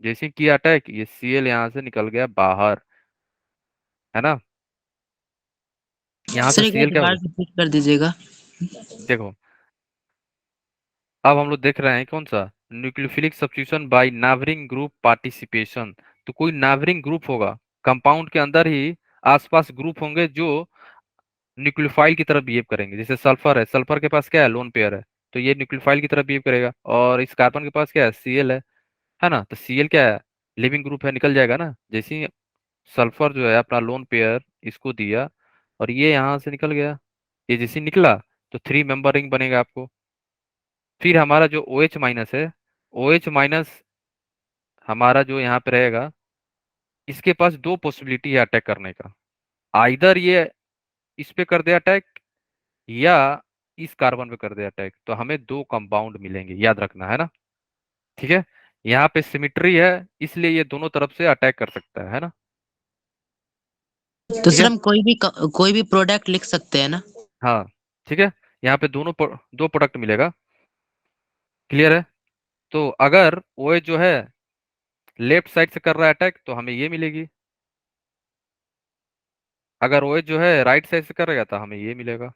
जैसे ही किया अटैक, ये Cl यहाँ से निकल गया बाहर, है ना। यहाँ से
सर एक बार
Cl क्या
दोबारा
हो,
रिपीट कर दीजिएगा।
देखो अब हम लोग देख रहे हैं कौन सा, nucleophilic substitution by neighbouring group participation. तो कोई नावरिंग ग्रुप होगा, कंपाउंड के अंदर ही आसपास ग्रुप होंगे जो न्यूक्लियोफाइल की तरह बिहेव करेंगे। जैसे सल्फर है, सल्फर के पास क्या है, लोन पेयर है, तो ये न्यूक्लियोफाइल की तरह बिहेव करेगा। और इस कार्बन के पास क्या है, Cl है ना। तो Cl क्या है, लिविंग ग्रुप है, निकल जाएगा ना। जैसे ही सल्फर जो है अपना लोन पेयर इसको दिया और ये यहाँ से निकल गया, ये जैसे ही निकला तो 3 मेंबर रिंग बनेगा आपको। फिर हमारा जो OH माइनस है, OH माइनस हमारा जो यहाँ पे रहेगा, इसके पास दो पॉसिबिलिटी है अटैक करने का। आइदर ये इस पे कर दे अटैक, या इस कार्बन पे कर दे अटैक। तो हमें दो कंपाउंड मिलेंगे, याद रखना है ना। ठीक है, यहाँ पे सिमिट्री है, इसलिए ये दोनों तरफ से अटैक कर सकता है ना।
तो
ठीक
सर
है,
हम कोई भी प्रोडक्ट लिख सकते हैं ना?
हाँ ठीक है, यहाँ पे दो प्रोडक्ट मिलेगा। क्लियर है। तो अगर OH जो है लेफ्ट साइड से कर रहा है अटैक तो हमें ये मिलेगी, अगर OH जो है राइट साइड से करेगा तो हमें ये मिलेगा।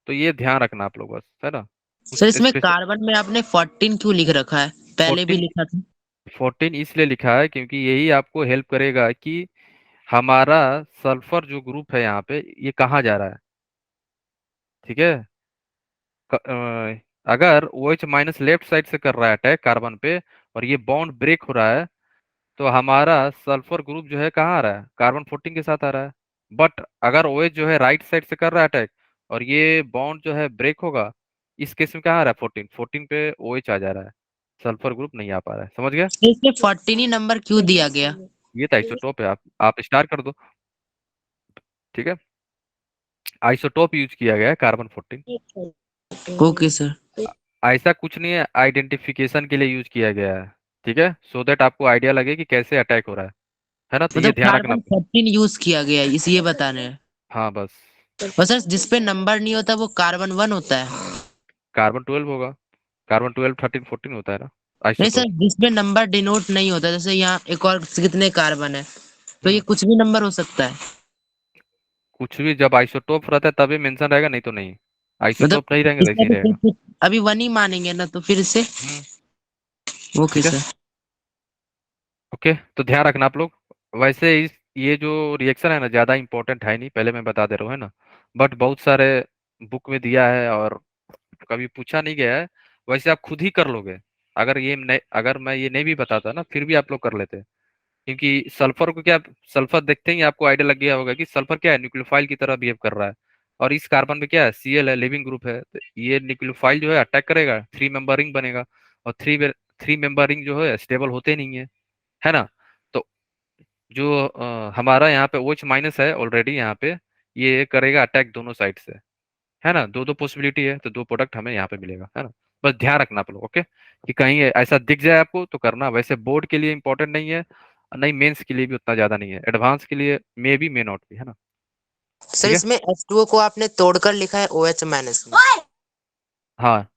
तो ये ध्यान रखना आप लोग बस, है ना।
सर
कुछ
इसमें
स्पेशल
कार्बन में आपने 14 क्यों लिख रखा है? पहले भी
14,
लिखा था।
14 इसलिए लिखा है क्योंकि यही आपको हेल्प करेगा कि हमारा सल्फर जो ग्रुप है यहाँ पे ये कहाँ जा रहा है। ठीक है, अगर OH माइनस लेफ्ट साइड से कर रहा है अटैक कार्बन पे और ये बॉन्ड ब्रेक हो रहा है, तो हमारा सल्फर ग्रुप जो है कहाँ आ रहा है, कार्बन 14 के साथ आ रहा है। बट अगर OH जो है राइट साइड से कर रहा है अटैक और ये बॉन्ड जो है ब्रेक होगा, इस केस में कहाँ आ रहा है, 14, 14 पे OH आ जा रहा है, सल्फर ग्रुप नहीं आ पा रहा है। समझ गया।
तो इसमें 14 ही नंबर क्यों दिया गया?
ये तो आइसोटोप है, आप स्टार कर दो। ठीक है, आइसोटोप यूज किया गया है कार्बन 14।
Okay sir.
ऐसा कुछ नहीं है, आइडेंटिफिकेशन के लिए यूज किया गया है। ठीक है, सो दैट आपको आइडिया लगे कि कैसे अटैक हो रहा है ना। तो ये
मतलब
ध्यान रखना
कार्बन
अपना।
14 यूज किया गया है, इस ये बता रहे हैं।
हाँ बस,
और सर जिसपे नंबर नहीं होता वो कार्बन 1 होता है?
कार्बन 12 होगा, कार्बन 12, 13, 14 होता है ना
नहीं सर,
आइसोटोप।
जिसपे नंबर डिनोट नहीं होता, जैसे यहाँ एक और कितने कार्बन है, तो ये कुछ भी नंबर हो सकता है?
कुछ भी जब आइसोटोप रहता है तभी मेंशन रहेगा, नहीं तो नहीं।
मतलब
आइसोटोप नहीं रहेंगे तो ऐसे
इसका
ही
तो
रहेगा।
अभी 1 ही मानेंगे ना, तो फिर से।
हम्म,
ओके
ठीक है।
सर।
ओके, तो ध्यान रखना आप लोग। वैसे ये जो रिएक्शन है ना ज्यादा इंपॉर्टेंट है नहीं, पहले मैं बता दे रहा हूँ, है ना। बट बहुत सारे बुक में दिया है और कभी पूछा नहीं गया है। वैसे आप खुद ही कर लोगे, अगर मैं ये नहीं भी बताता ना फिर भी आप लोग कर लेते। क्योंकि सल्फर को क्या, सल्फर देखते ही आपको आइडिया लग गया होगा कि सल्फर क्या है, न्यूक्लियोफाइल की तरह बिहेव कर रहा है। और इस कार्बन पे क्या है, Cl है, लिविंग ग्रुप है। तो ये न्यूक्लियोफाइल जो है अटैक करेगा, 3 मेंबर रिंग बनेगा। और थ्री मेंबर रिंग जो है स्टेबल होते नहीं है ना। तो जो हमारा यहाँ पे OH माइनस है ऑलरेडी यहाँ पे, ये करेगा अटैक दोनों साइड से, है ना। दो दो पॉसिबिलिटी है तो दो प्रोडक्ट हमें यहाँ पे मिलेगा, है ना। बस ध्यान रखना आप लोग, ओके, कि कहीं ऐसा दिख जाए आपको तो करना। वैसे बोर्ड के लिए इंपॉर्टेंट नहीं है, नहीं मेंस के लिए भी उतना ज्यादा नहीं है, एडवांस के लिए मे बी मे नॉट भी, है ना।
सर
ठीक है,
इसमें H2O को आपने तोड़कर लिखा है OH माइनस में।
हाँ।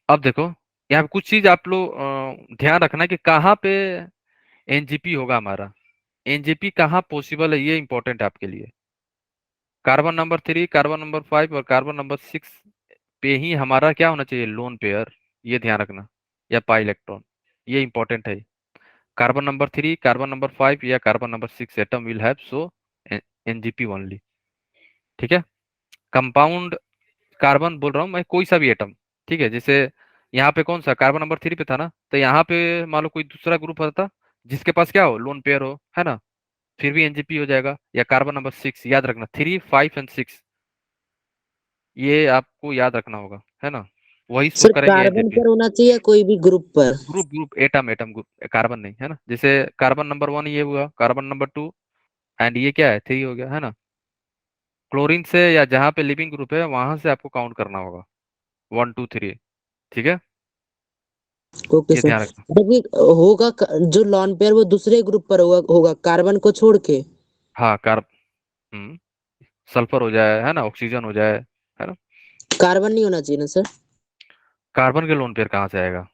अब देखो यहाँ पे कुछ चीज आप लोग ध्यान रखना कि कहाँ पे NGP होगा हमारा। NGP कहाँ पॉसिबल है, ये इंपॉर्टेंट है आपके लिए। कार्बन नंबर 3, कार्बन नंबर 5 और कार्बन नंबर 6 पे ही हमारा क्या होना चाहिए, लोन पेयर। ये ध्यान रखना, या पाई इलेक्ट्रॉन, ये इंपॉर्टेंट है। कार्बन नंबर 3, कार्बन नंबर 5 या carbon number 6 atom will have so NGP only. ठीक है, कंपाउंड कार्बन बोल रहा हूँ मैं, कोई सा भी एटम। ठीक है, जैसे यहाँ पे कौन सा कार्बन नंबर 3 पे था ना, तो यहाँ पे मान लो कोई दूसरा ग्रुप होता जिसके पास क्या हो, लोन पेयर हो, है ना, फिर भी NGP हो जाएगा। या कार्बन नंबर 6, याद रखना 3, 5 एंड 6, ये आपको याद रखना होगा, है ना। वही शो
सर
करेंगे
कार्बन
NGP।
पर होना चाहिए कोई भी ग्रुप पर?
Group group atom atom group, carbon नहीं, है ना। जैसे कार्बन नंबर 1 ये हुआ, कार्बन नंबर 2 एंड ये क्या है, 3 हो गया, है ना। क्लोरीन से या जहाँ पे लिविंग ग्रुप है वहां से आपको काउंट करना होगा, 1 2 3। ठीक है,
ओके
ये
सर।
ध्यान रखना।
देखिए होगा जो लॉन पेयर वो दूसरे ग्रुप पर होगा कार्बन को छोड़ के।
हाँ हम्म सल्फर हो जाए, है ना, ऑक्सीजन हो जाए, है ना।
कार्बन नहीं होना चाहिए ना सर?
कार्बन के लोन पेयर कहाँ से आएगा?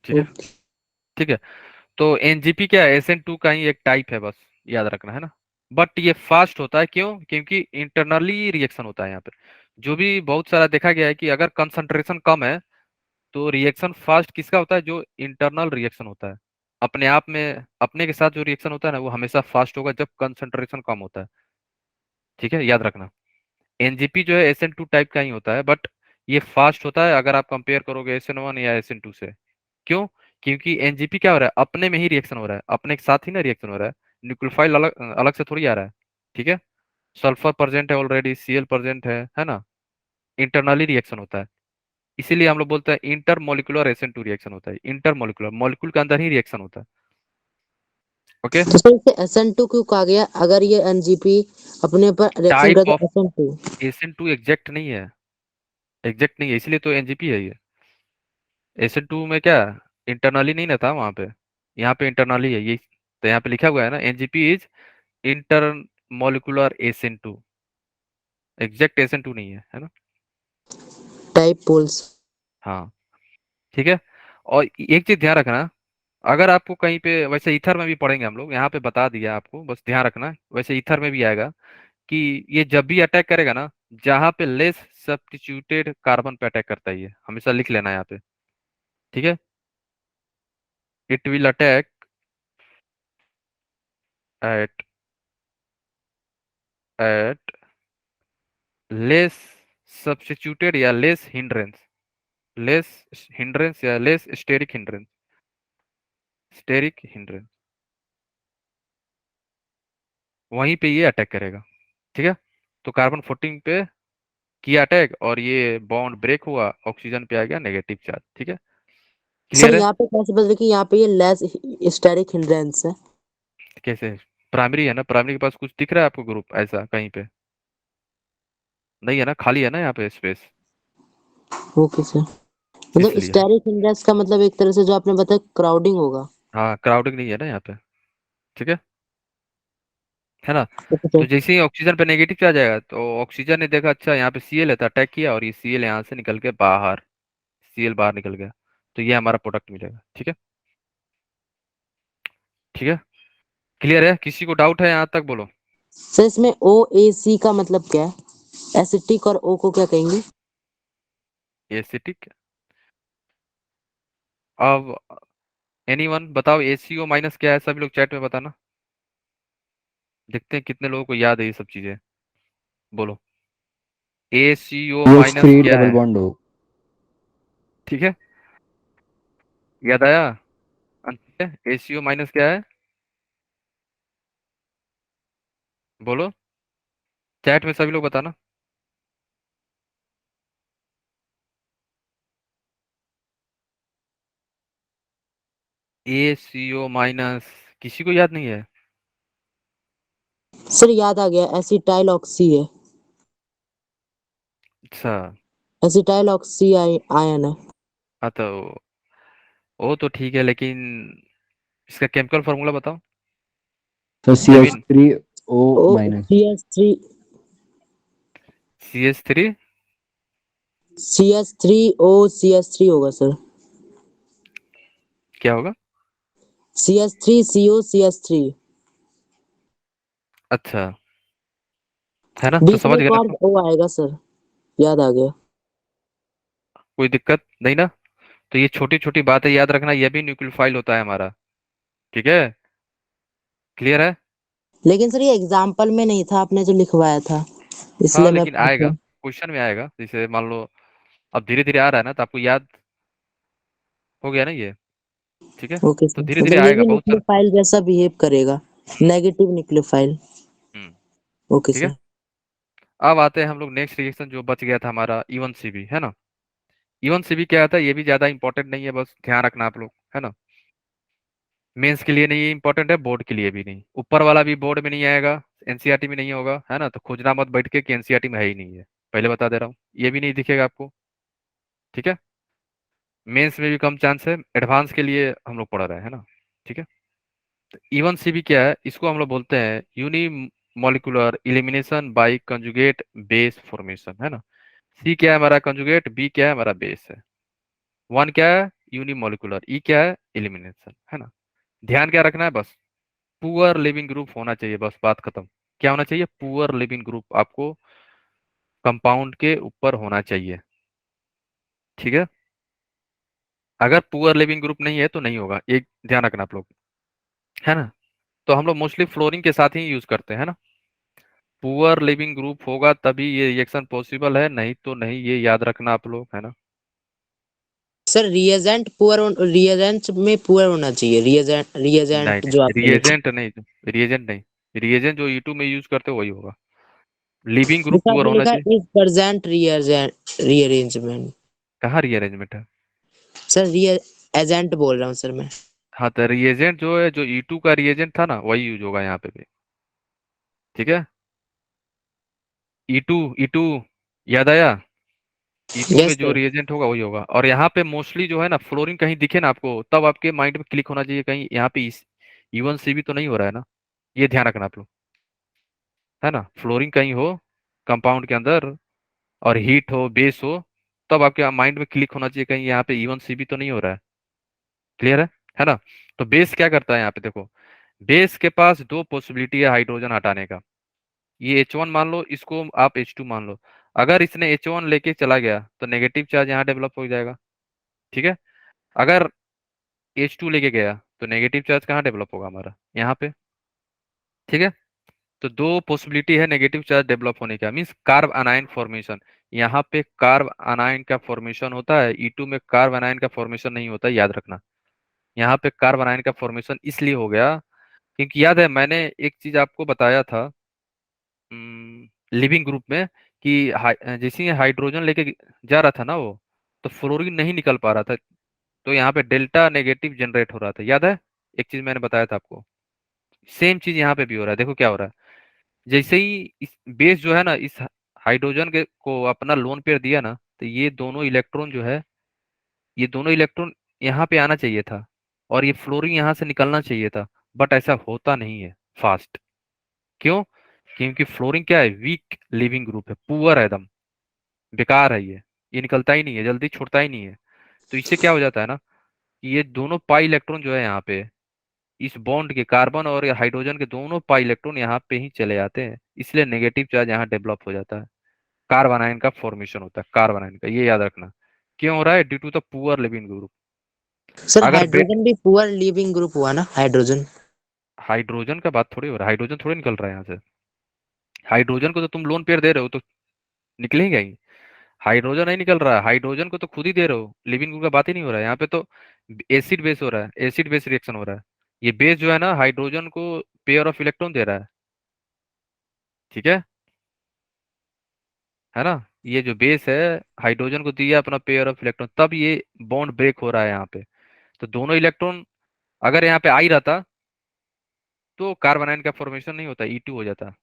ठीक है।
ओके।
ठीक है। तो एनजीपी क्या है? SN2 का ही एक टाइप है, बस याद रखना, है ना। बट ये फास्ट होता है, क्यों? क्योंकि इंटरनली रिएक्शन होता है यहाँ पे। जो भी बहुत सारा देखा गया है कि अगर कंसंट्रेशन कम है तो रिएक्शन फास्ट किसका होता है? जो इंटरनल रिएक्शन होता है, अपने आप में अपने के साथ जो रिएक्शन होता है ना, वो हमेशा फास्ट होगा जब कंसंट्रेशन कम होता है। ठीक है, याद रखना। एनजीपी जो है SN2 टाइप का ही होता है, बट ये फास्ट होता है अगर आप कंपेयर करोगे SN1 या SN2 से। क्यों? क्योंकि एनजीपी क्या हो रहा है, अपने में ही रिएक्शन हो रहा है, अपने के साथ ही ना रिएक्शन हो रहा है। न्यूक्लियोफाइल अलग अलग से थोड़ी आ रहा है। ठीक है। सल्फर प्रेजेंट है ऑलरेडी, Cl प्रेजेंट है ना। इंटरनली रिएक्शन होता है। इसीलिए हम लोग बोलते हैं इंटर मोलिकुलर SN2 रिएक्शन होता है। इंटर मोलिकुलर, मॉलिक्यूल के अंदर ही रिएक्शन होता है। ओके।
तो सर इसे SN2 क्यों कहा गया अगर ये NGP अपने पर रिएक्शन
टाइप
करता
ऑफ
है SN2?
SN2 एग्जैक्ट नहीं है, एग्जैक्ट नहीं है, इसलिए तो एनजीपी है ये। SN2 में क्या इंटरनली नहीं ना था वहां पे, यहाँ पे इंटरनली है ये। तो यहाँ पे लिखा हुआ है ना, NGP is intermolecular SN2, exact SN2 नहीं है ना।
टाइप पोल्स।
हाँ। ठीक है। और एक चीज ध्यान रखना, अगर आपको कहीं पे, वैसे ईथर में भी पढ़ेंगे हम लोग, यहाँ पे बता दिया आपको, बस ध्यान रखना, वैसे ईथर में भी आएगा कि ये जब भी अटैक करेगा ना, जहाँ पे लेस सब्स्टिट्यूटेड कार्बन पे अटैक करता है, ये हमेशा लिख लेना है यहाँ पे। ठीक है। It will attack at at less substituted या लेस हिंड्रेंस या लेस स्टेरिक हिंड्रेंस, वहीं पे ये अटैक करेगा। ठीक है। तो कार्बन 14 पे किया अटैक और ये बॉन्ड ब्रेक हुआ, ऑक्सीजन पे आ गया नेगेटिव चार्ज। ठीक है।
सर
क्लियर है?
यहाँ पे कैसे पता कि यहाँ पे ये लेस स्टेरिक हिंड्रेंस है?
कैसे? प्राइमरी है ना, प्राइमरी के पास कुछ दिख रहा है आपको ग्रुप ऐसा कहीं पे? नहीं है ना, खाली है ना यहाँ पे स्पेस,
ओके सर। मतलब
इसलिए।
स्टेरिक हिंड्रेंस का मतलब एक तरह से जो आपने बताया क्राउडिंग होगा।
हाँ, क्राउडिंग नहीं है ना यहाँ पे। ठीक है। है ना।
ओके
तो
सर।
जैसे ही ऑक्सीजन पे नेगेटिव चार्ज आएगा तो ऑक्सीजन ने देखा अच्छा यहाँ पे Cl है, तो अटैक किया और ये Cl यहाँ से निकल के बाहर, Cl बाहर निकल गया, तो ये हमारा प्रोडक्ट मिलेगा। ठीक है। ठीक है। क्लियर है? किसी को डाउट है यहाँ तक? बोलो।
सर इसमें OAC का मतलब क्या है? एसिटिक और O को क्या कहेंगे?
एसिटिक। अब एनीवन बताओ, ACO माइनस क्या है? सभी लोग चैट में बताना, देखते हैं कितने लोगों को याद है ये सब चीजें। बोलो, ACO माइनस
CH3
क्या
डबल
है?
बॉन्ड हो।
ठीक है, याद आया? ACO माइनस क्या है? बोलो, चैट में सभी लोग बताना। ACO माइनस, किसी को याद नहीं है?
सर याद आ गया, एसिटाइल ऑक्सी है।
अच्छा।
एसिटाइल ऑक्सी आयन है।
हाँ तो वो तो ठीक है, लेकिन इसका केमिकल फॉर्मूला बताओ।
तो
नवीन।
CH3O
O
minus.
CH3।
CH3।
CH3O CH3 होगा सर।
क्या होगा?
CH3CO CH3।
अच्छा, है ना, तो
बीच में
समझ
एक
गए ना
और
तुम?
O आएगा सर, याद आ गया।
कोई दिक्कत नहीं ना? तो ये छोटी छोटी बातें याद रखना, ये भी न्यूक्लियोफाइल होता है हमारा। ठीक है। क्लियर है?
लेकिन सर ये एग्जाम्पल में नहीं था आपने जो लिखवाया था,
हाँ
इसलिए मैं
लेकिन
पूछ
आएगा,
रहा हूँ।
क्वेश्चन में आएगा, जैसे मान लो अब धीरे धीरे आ रहा है ना, तो आपको याद हो गया ना ये। ठीक है।
ओके
तो
सर,
धीरे धीरे
मतलब ये
आएगा
भी
बहुत सारा।
न्यूक्लियोफाइल जैसा बिहेव करेगा, नेगेटिव न्यूक्लियोफाइल।
हम्म।
ओके
ठीक है।
सर।
अब आते हैं हम लोग नेक्स्ट रिएक्शन जो बच गया था हमारा, E1CB, है ना। E1CB क्या आता है, ये भी ज्यादा इंपॉर्टेंट नहीं है, बस ध्यान रखना आप लोग, है ना। मेंस के लिए नहीं इंपॉर्टेंट है, बोर्ड के लिए भी नहीं, ऊपर वाला भी बोर्ड में नहीं आएगा, एनसीईआरटी में नहीं होगा, है ना। तो खोजना मत बैठ के कि एनसीईआरटी में है ही नहीं है, पहले बता दे रहा हूँ, ये भी नहीं दिखेगा आपको। ठीक है। मेंस में भी कम चांस है, एडवांस के लिए हम लोग पढ़ रहे हैं ना। ठीक है, तो इवन सी भी क्या है, इसको हम लोग बोलते हैं unimolecular elimination by conjugate base formation, है ना। सी क्या है हमारा कंजुगेट, बी क्या है हमारा बेस है, वन क्या है यूनिमोलिकुलर, ई क्या है एलिमिनेशन, है ना। ध्यान क्या रखना है बस, पुअर लिविंग ग्रुप होना चाहिए, बस बात खत्म। क्या होना चाहिए, पुअर लिविंग ग्रुप आपको कंपाउंड के ऊपर होना चाहिए। ठीक है, अगर पुअर लिविंग ग्रुप नहीं है तो नहीं होगा, एक ध्यान रखना आप लोग, है ना। तो हम लोग मोस्टली फ्लोरीन के साथ ही यूज करते हैं ना। पुअर लिविंग ग्रुप होगा तभी ये रिएक्शन पॉसिबल है, नहीं तो नहीं, ये याद रखना आप लोग, है ना।
सर रिएजेंट में पुअर होना चाहिए, रिएजेंट
नहीं
रिएजेंट जो
नहीं,
आपने लिखा।
रिएजेंट नहीं, रिएजेंट जो E2 में यूज करते हो वही होगा। लिविंग ग्रुप
जैसा
पुअर
आपने
होना
लिखा
चाहिए।
Is present rearrangement.
कहाँ रीअरेंजमेंट है?
सर एजेंट बोल रहा हूँ सर मैं।
हाँ, तो रिएजेंट जो है, जो E2 का रिएजेंट था ना, वही यूज होगा यहाँ पे भी। ठीक है, ई टू याद आया, E2 में
यस
जो
सर।
रिएजेंट होगा वही होगा। और यहाँ पे मोस्टली जो है ना, फ्लोरीन कहीं दिखे ना आपको, तब आपके माइंड में क्लिक होना चाहिए कहीं यहाँ पे इवन सी भी तो नहीं हो रहा है ना, ये ध्यान रखना आप लोग, है ना। फ्लोरीन कहीं हो कंपाउंड के अंदर और हीट हो, बेस हो, तब आपके माइंड में क्लिक होना चाहिए कहीं यहाँ पे इवन सी भी तो नहीं हो रहा है। क्लियर है ना। तो बेस क्या करता है यहाँ पे देखो, बेस के पास दो पॉसिबिलिटी है हाइड्रोजन हटाने का। ये H1 मान लो, इसको आप H2 मान लो। अगर इसने H1 लेके चला गया तो नेगेटिव चार्ज यहाँ डेवलप हो जाएगा। ठीक है, अगर H2 लेके गया तो नेगेटिव चार्ज कहाँ डेवलप होगा हमारा, यहाँ पे। ठीक है, तो दो पॉसिबिलिटी है नेगेटिव चार्ज डेवलप होने का, मीन्स कार्ब अनायन फॉर्मेशन। यहाँ पे कार्ब अनायन का फॉर्मेशन होता है, E2 में कार्ब अनायन का फॉर्मेशन नहीं होता, याद रखना। यहाँ पे कार्ब अनायन का फॉर्मेशन इसलिए हो गया क्योंकि याद है मैंने एक चीज आपको बताया था लिविंग ग्रुप में कि जैसे ही हाइड्रोजन लेके जा रहा था ना वो, तो फ्लोरीन नहीं निकल पा रहा था, तो यहाँ पे डेल्टा नेगेटिव जनरेट हो रहा था, याद है। एक चीज मैंने बताया था आपको, सेम चीज यहाँ पे भी हो रहा है। देखो क्या हो रहा है, जैसे ही इस बेस जो है ना, इस हाइड्रोजन के को अपना लोन पेयर दिया ना, तो ये दोनों इलेक्ट्रॉन जो है, ये दोनों इलेक्ट्रॉन यहाँ पे आना चाहिए था और ये फ्लोरीन यहाँ से निकलना चाहिए था, बट ऐसा होता नहीं है फास्ट। क्यों? क्योंकि फ्लोरीन क्या है, वीक लिविंग ग्रुप है, पुअर है एकदम, बेकार है ये निकलता ही नहीं है, जल्दी छूटता ही नहीं है। तो इससे क्या हो जाता है ना कि ये दोनों पाई इलेक्ट्रॉन जो है यहाँ पे, इस बॉन्ड के कार्बन और हाइड्रोजन के दोनों पाई इलेक्ट्रॉन यहाँ पे ही चले जाते हैं, इसलिए नेगेटिव चार्ज यहाँ डेवलप हो जाता है, कार्बन आयन का फॉर्मेशन होता है, कार्बन आयन का, ये याद रखना। क्यों हो रहा है, due to the poor leaving group.
Sir
अगर
हाइड्रोजन भी पुअर लिविंग ग्रुप हुआ ना, हाइड्रोजन।
हाइड्रोजन का बात थोड़ी हो रहा है, हाइड्रोजन थोड़ी निकल रहा है यहाँ से। हाइड्रोजन को तो तुम लोन पेयर दे रहे हो तो निकलेगा ही, हाइड्रोजन नहीं निकल रहा है, हाइड्रोजन को तो खुद ही दे रहे हो, लिविंग ग्रुप का बात ही नहीं हो रहा है यहाँ पे तो। एसिड बेस हो रहा है, एसिड बेस रिएक्शन हो रहा है। ये बेस जो है ना, हाइड्रोजन को पेयर ऑफ इलेक्ट्रॉन दे रहा है। ठीक है ना। ये जो बेस है, हाइड्रोजन को दिया अपना पेयर ऑफ इलेक्ट्रॉन, तब ये बॉन्ड ब्रेक हो रहा है यहाँ पे। तो दोनों इलेक्ट्रॉन अगर यहाँ पे आ ही रहता तो कार्बन आयन का फॉर्मेशन नहीं होता, E2 हो जाता।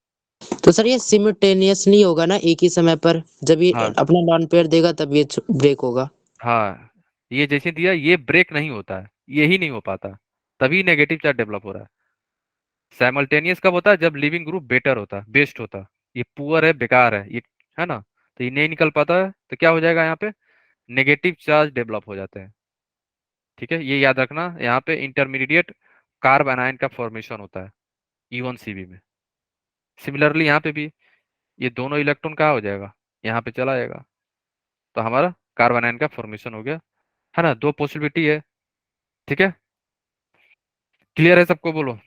तो सर ये सिमुटेनियस नहीं होगा ना एक ही समय पर, जब ये
हाँ
अपना लॉन पेयर देगा तब ये ब्रेक होगा।
हाँ, ये जैसे दिया, ये ब्रेक नहीं होता है, ये ही नहीं हो पाता, तभी नेगेटिव चार्ज डेवलप हो रहा है। साइमल्टेनियस कब होता है, जब लिविंग ग्रुप बेटर होता है, बेस्ट होता है। ये पुअर है, बेकार है ये, है ना। तो ये नहीं निकल पाता है, तो क्या हो जाएगा यहाँ पे, नेगेटिव चार्ज डेवलप हो जाते हैं। ठीक है, ये याद रखना, यहाँ पे इंटरमीडिएट कार्ब एनायन का फॉर्मेशन होता है E1CB में। सिमिलरली यहाँ पे भी ये दोनों इलेक्ट्रॉन कहाँ हो जाएगा, यहाँ पे चला जाएगा, तो हमारा कार्बन आयन का फॉर्मेशन हो गया, है ना। दो पॉसिबिलिटी है। ठीक है, क्लियर है सबको, बोलो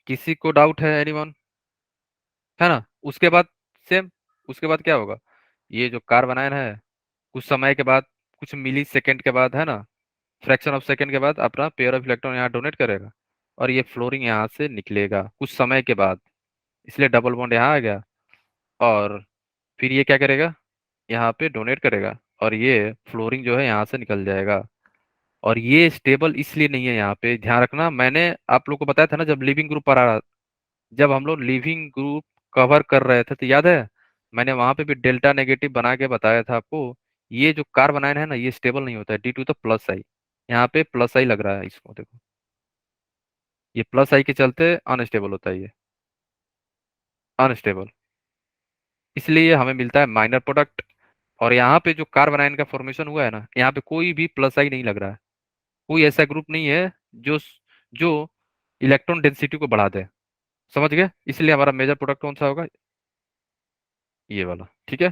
किसी को डाउट है, एनीवन, है ना। उसके बाद सेम, उसके बाद क्या होगा, ये जो कार्बन आयन है कुछ समय के बाद, कुछ मिली सेकेंड के बाद, है ना, फ्रैक्शन ऑफ सेकेंड के बाद अपना पेयर ऑफ इलेक्ट्रॉन यहाँ डोनेट करेगा और ये फ्लोरीन यहाँ से निकलेगा कुछ समय के बाद, इसलिए डबल बॉन्ड यहाँ आ गया। और फिर ये क्या करेगा, यहाँ पे डोनेट करेगा और ये फ्लोरीन जो है यहाँ से निकल जाएगा। और ये स्टेबल इसलिए नहीं है, यहाँ पे ध्यान रखना, मैंने आप लोग को बताया था ना, जब लिविंग ग्रुप पर आ रहा, जब हम लोग लिविंग ग्रुप कवर कर रहे थे तो याद है, मैंने वहां पे भी डेल्टा नेगेटिव बना के बताया था आपको ये जो कार्बन आयन है ना, ये स्टेबल नहीं होता है डी टू द प्लस आई। यहाँ पे प्लस आई लग रहा है इसको, देखो ये प्लस आई के चलते अनस्टेबल होता है, ये अनस्टेबल, इसलिए हमें मिलता है माइनर प्रोडक्ट। और यहाँ पे जो कार्बन आयन का फॉर्मेशन हुआ है ना, यहाँ पे कोई भी प्लस आई नहीं लग रहा है, कोई ऐसा ग्रुप नहीं है जो जो इलेक्ट्रॉन डेंसिटी को बढ़ा दे। समझ गए? इसलिए हमारा मेजर प्रोडक्ट कौन सा होगा, ये वाला। ठीक है,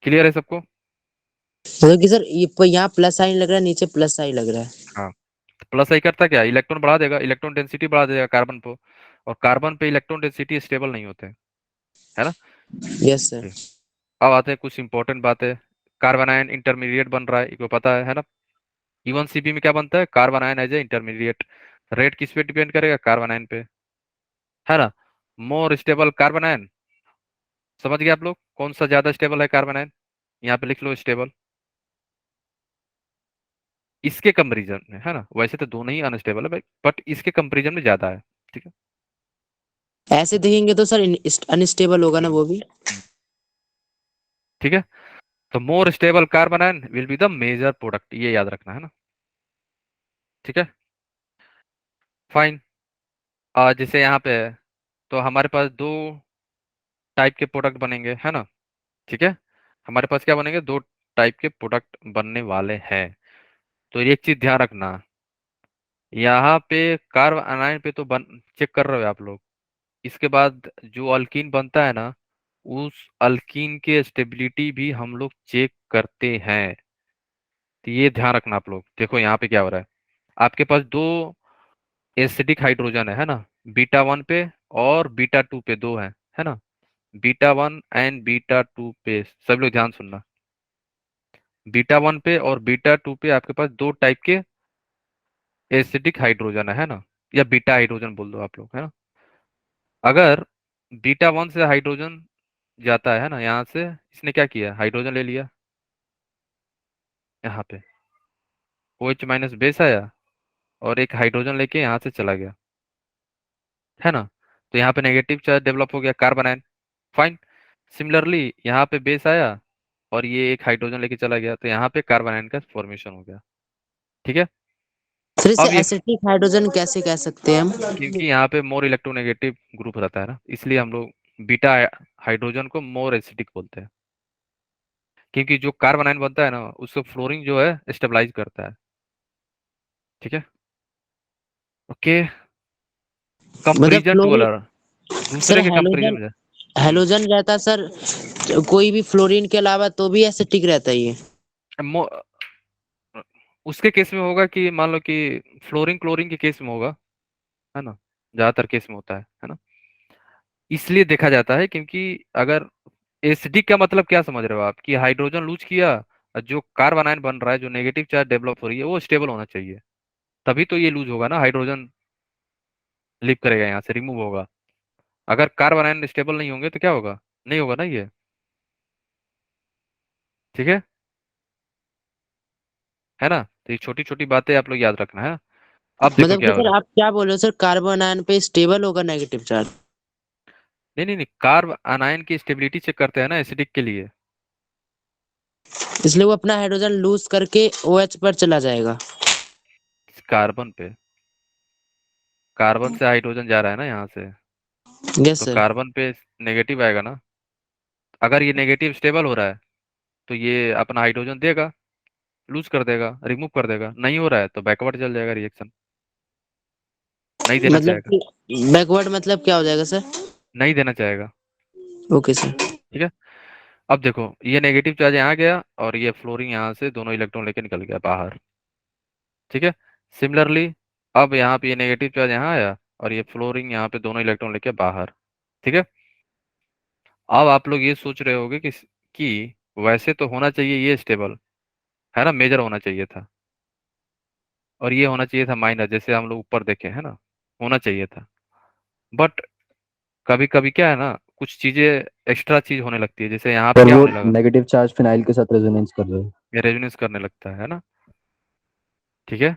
क्लियर है सबको?
मतलब कि सर ये यहाँ प्लस साइन लग रहा है, नीचे प्लस साइन लग रहा है।
हाँ, प्लस आई करता क्या, इलेक्ट्रॉन बढ़ा देगा, इलेक्ट्रॉन डेंसिटी बढ़ा देगा कार्बन को, और कार्बन पे इलेक्ट्रॉन डेंसिटी स्टेबल नहीं होते हैं, है ना?
Yes sir.
ठीक। अब आते हैं कुछ इंपॉर्टेंट बातें। कार्बन आयन इंटरमीडिएट बन रहा है, इनको पता है ना? इवन सीपी में क्या बनता है, carbon ion as a intermediate. Rate किस पे डिपेंड करेगा, कार्बन आयन पे, है ना? मोर स्टेबल कार्बन आयन, समझ गए आप लोग कौन सा ज्यादा स्टेबल है कार्बन आयन? यहाँ पे लिख लो स्टेबल, इसके कंपेरिजन में, है ना? वैसे तो दोनों ही अनस्टेबल है भाई, बट इसके कंपेरिजन में ज्यादा है। ठीक है।
ऐसे देखेंगे तो सर अनस्टेबल होगा ना वो भी।
हम्म, ठीक है। तो more stable carbon ion will be the major product, ये याद रखना है ना? ठीक है, फाइन। जैसे यहाँ पे है, तो हमारे पास दो टाइप के प्रोडक्ट बनेंगे, है ना? ठीक है, हमारे पास क्या बनेंगे, दो टाइप के प्रोडक्ट बनने वाले हैं। तो एक चीज ध्यान रखना, यहाँ पे कार्ब अनायन पे तो बन चेक कर रहे हो आप लोग, इसके बाद जो अल्कीन बनता है ना, उस अल्कीन के स्टेबिलिटी भी हम लोग चेक करते हैं। तो ये ध्यान रखना आप लोग। देखो यहाँ पे क्या हो रहा है, आपके पास दो एसिडिक हाइड्रोजन है ना? बीटा वन पे और बीटा टू पे दो है ना? Beta one and beta two पे, सब लोग ध्यान सुनना, बीटा वन पे और बीटा टू पे आपके पास दो टाइप के एसिडिक हाइड्रोजन है ना? या बीटा हाइड्रोजन बोल दो आप लोग, है ना? अगर बीटा वन से हाइड्रोजन जाता है ना, यहाँ से इसने क्या किया, हाइड्रोजन ले लिया, यहाँ पे OH माइनस बेस आया और एक हाइड्रोजन लेके यहाँ से चला गया, है ना? तो यहाँ पे नेगेटिव चार्ज डेवलप हो गया, कार्बन आयन। फाइन। सिमिलरली यहाँ पे बेस आया और ये एक हाइड्रोजन लेके चला गया, तो यहाँ पे कार्बन आयन का फॉर्मेशन हो गया। ठीक है।
सर इसे
अब ये
एसिटिक हाइड्रोजन कैसे कह सकते हैं हम?
क्योंकि यहाँ पे मोर इलेक्ट्रोनेगेटिव ग्रुप रहता है ना, इसलिए हम लोग बीटा हाइड्रोजन को मोर एसिडिक बोलते हैं। क्योंकि जो कार्बन आयन बनता है ना, उसको फ्लोरीन जो है स्टेबलाइज करता है। ठीक है, ओके।
मतलब
कंपेरिजन टू
फ्लोरीन।
अलर,
सर
दूसरे के कंपेरिजन
हेलोजन,
में।
हेलोजन रहता सर कोई भी फ्लोरीन के अलावा तो भी एसिटिक रहता है ये।
मो- उसके केस में होगा कि मान लो कि फ्लोरीन क्लोरीन के केस में होगा, है ना? ज्यादातर केस में होता है ना? इसलिए देखा जाता है क्योंकि अगर एसिडिक का मतलब क्या समझ रहे हो आप, कि हाइड्रोजन लूज किया और जो कार्बन आयन बन रहा है, जो नेगेटिव चार्ज डेवलप हो रही है, वो स्टेबल होना चाहिए, तभी तो ये लूज होगा ना, हाइड्रोजन लीव करेगा, यहाँ से रिमूव होगा। अगर कार्बन आयन स्टेबल नहीं होंगे तो क्या होगा, नहीं होगा ना ये। ठीक है ना? तो ये छोटी छोटी बातें आप लोग याद रखना है। अब देखो
मतलब कि
क्या हो रहा
सर
है।
आप क्या बोल रहे हो सर, कार्बन आयन पे स्टेबल होगा नेगेटिव चार्ज?
नहीं नहीं नहीं, कार्ब अनायन की स्टेबिलिटी चेक करते हैं ना एसिडिक के लिए।
इसलिए वो अपना हाइड्रोजन लूज करके OH पर चला जाएगा।
कार्बन पे, कार्बन से हाइड्रोजन जा रहा है ना यहाँ से,
यस
तो
सर।
कार्बन पे नेगेटिव आएगा ना। अगर ये नेगेटिव स्टेबल हो रहा है तो ये अपना हाइड्रोजन देगा, लूज कर देगा, रिमूव कर देगा। नहीं हो रहा है तो बैकवर्ड चल जाएगा रिएक्शन, नहीं देना
मतलब
चाहेगा,
कि बैकवर्ड मतलब क्या हो जाएगा सर?
नहीं देना चाहेगा।
Okay sir.
ठीक है। अब देखो ये नेगेटिव चार्ज यहाँ गया और ये फ्लोरीन यहाँ से दोनों इलेक्ट्रॉन लेके निकल गया बाहर। ठीक है। सिमिलरली अब यहाँ पे ये नेगेटिव चार्ज यहाँ आया और ये फ्लोरीन यहाँ पे दोनों इलेक्ट्रॉन लेके बाहर। ठीक है। अब आप लोग ये सोच रहे होगे कि वैसे तो होना चाहिए ये स्टेबल, है ना, मेजर होना चाहिए था, और ये होना चाहिए था माइनर, जैसे हम लोग ऊपर देखे, है ना, होना चाहिए था। बट कभी कभी क्या है ना, कुछ चीजें एक्स्ट्रा चीज होने लगती है, जैसे यहाँ पे
सर
क्या
वो
होने लगा,
नेगेटिव चार्ज फिनाइल के साथ रेजोनेंस कर रहे हैं।
ये रेजोनेंस करने लगता है ना? ठीक है।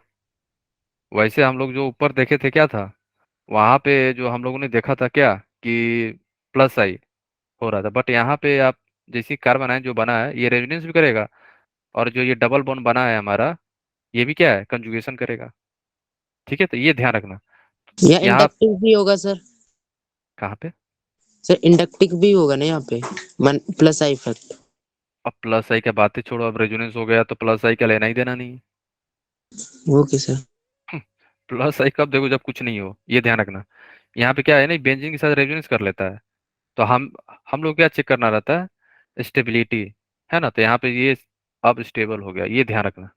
वैसे हम लोग जो ऊपर देखे थे क्या था, वहां पे जो हम लोगों ने देखा था क्या, कि प्लस आई हो रहा था, बट यहाँ पे आप जैसे कार्बन आयन जो बना है ये रेजोनेंस भी करेगा, और जो ये डबल बॉन्ड बना है हमारा, ये भी क्या है, कंजुगेशन करेगा। ठीक है, तो ये ध्यान रखना।
या
यहाँ
इंडक्टिव भी होगा सर?
कहाँ पे?
सर इंडक्टिव भी होगा ना यहाँ पे, मन प्लस आई इफेक्ट।
अब प्लस आई क्या बातें छोड़ो, अब रेजोनेंस हो गया तो प्लस आई का लेना ही देना नहीं है।
Okay sir.
प्लस आई कब देखो, जब कुछ नहीं हो, ये ध्यान रखना। यहाँ पे क्या है ना, बेंजीन के साथ रेजोनेंस कर लेता है, तो हम लोग क्या चेक करना रहता है, स्टेबिलिटी, है ना। तो यहाँ पे ये अब स्टेबल हो गया, ये ध्यान रखना।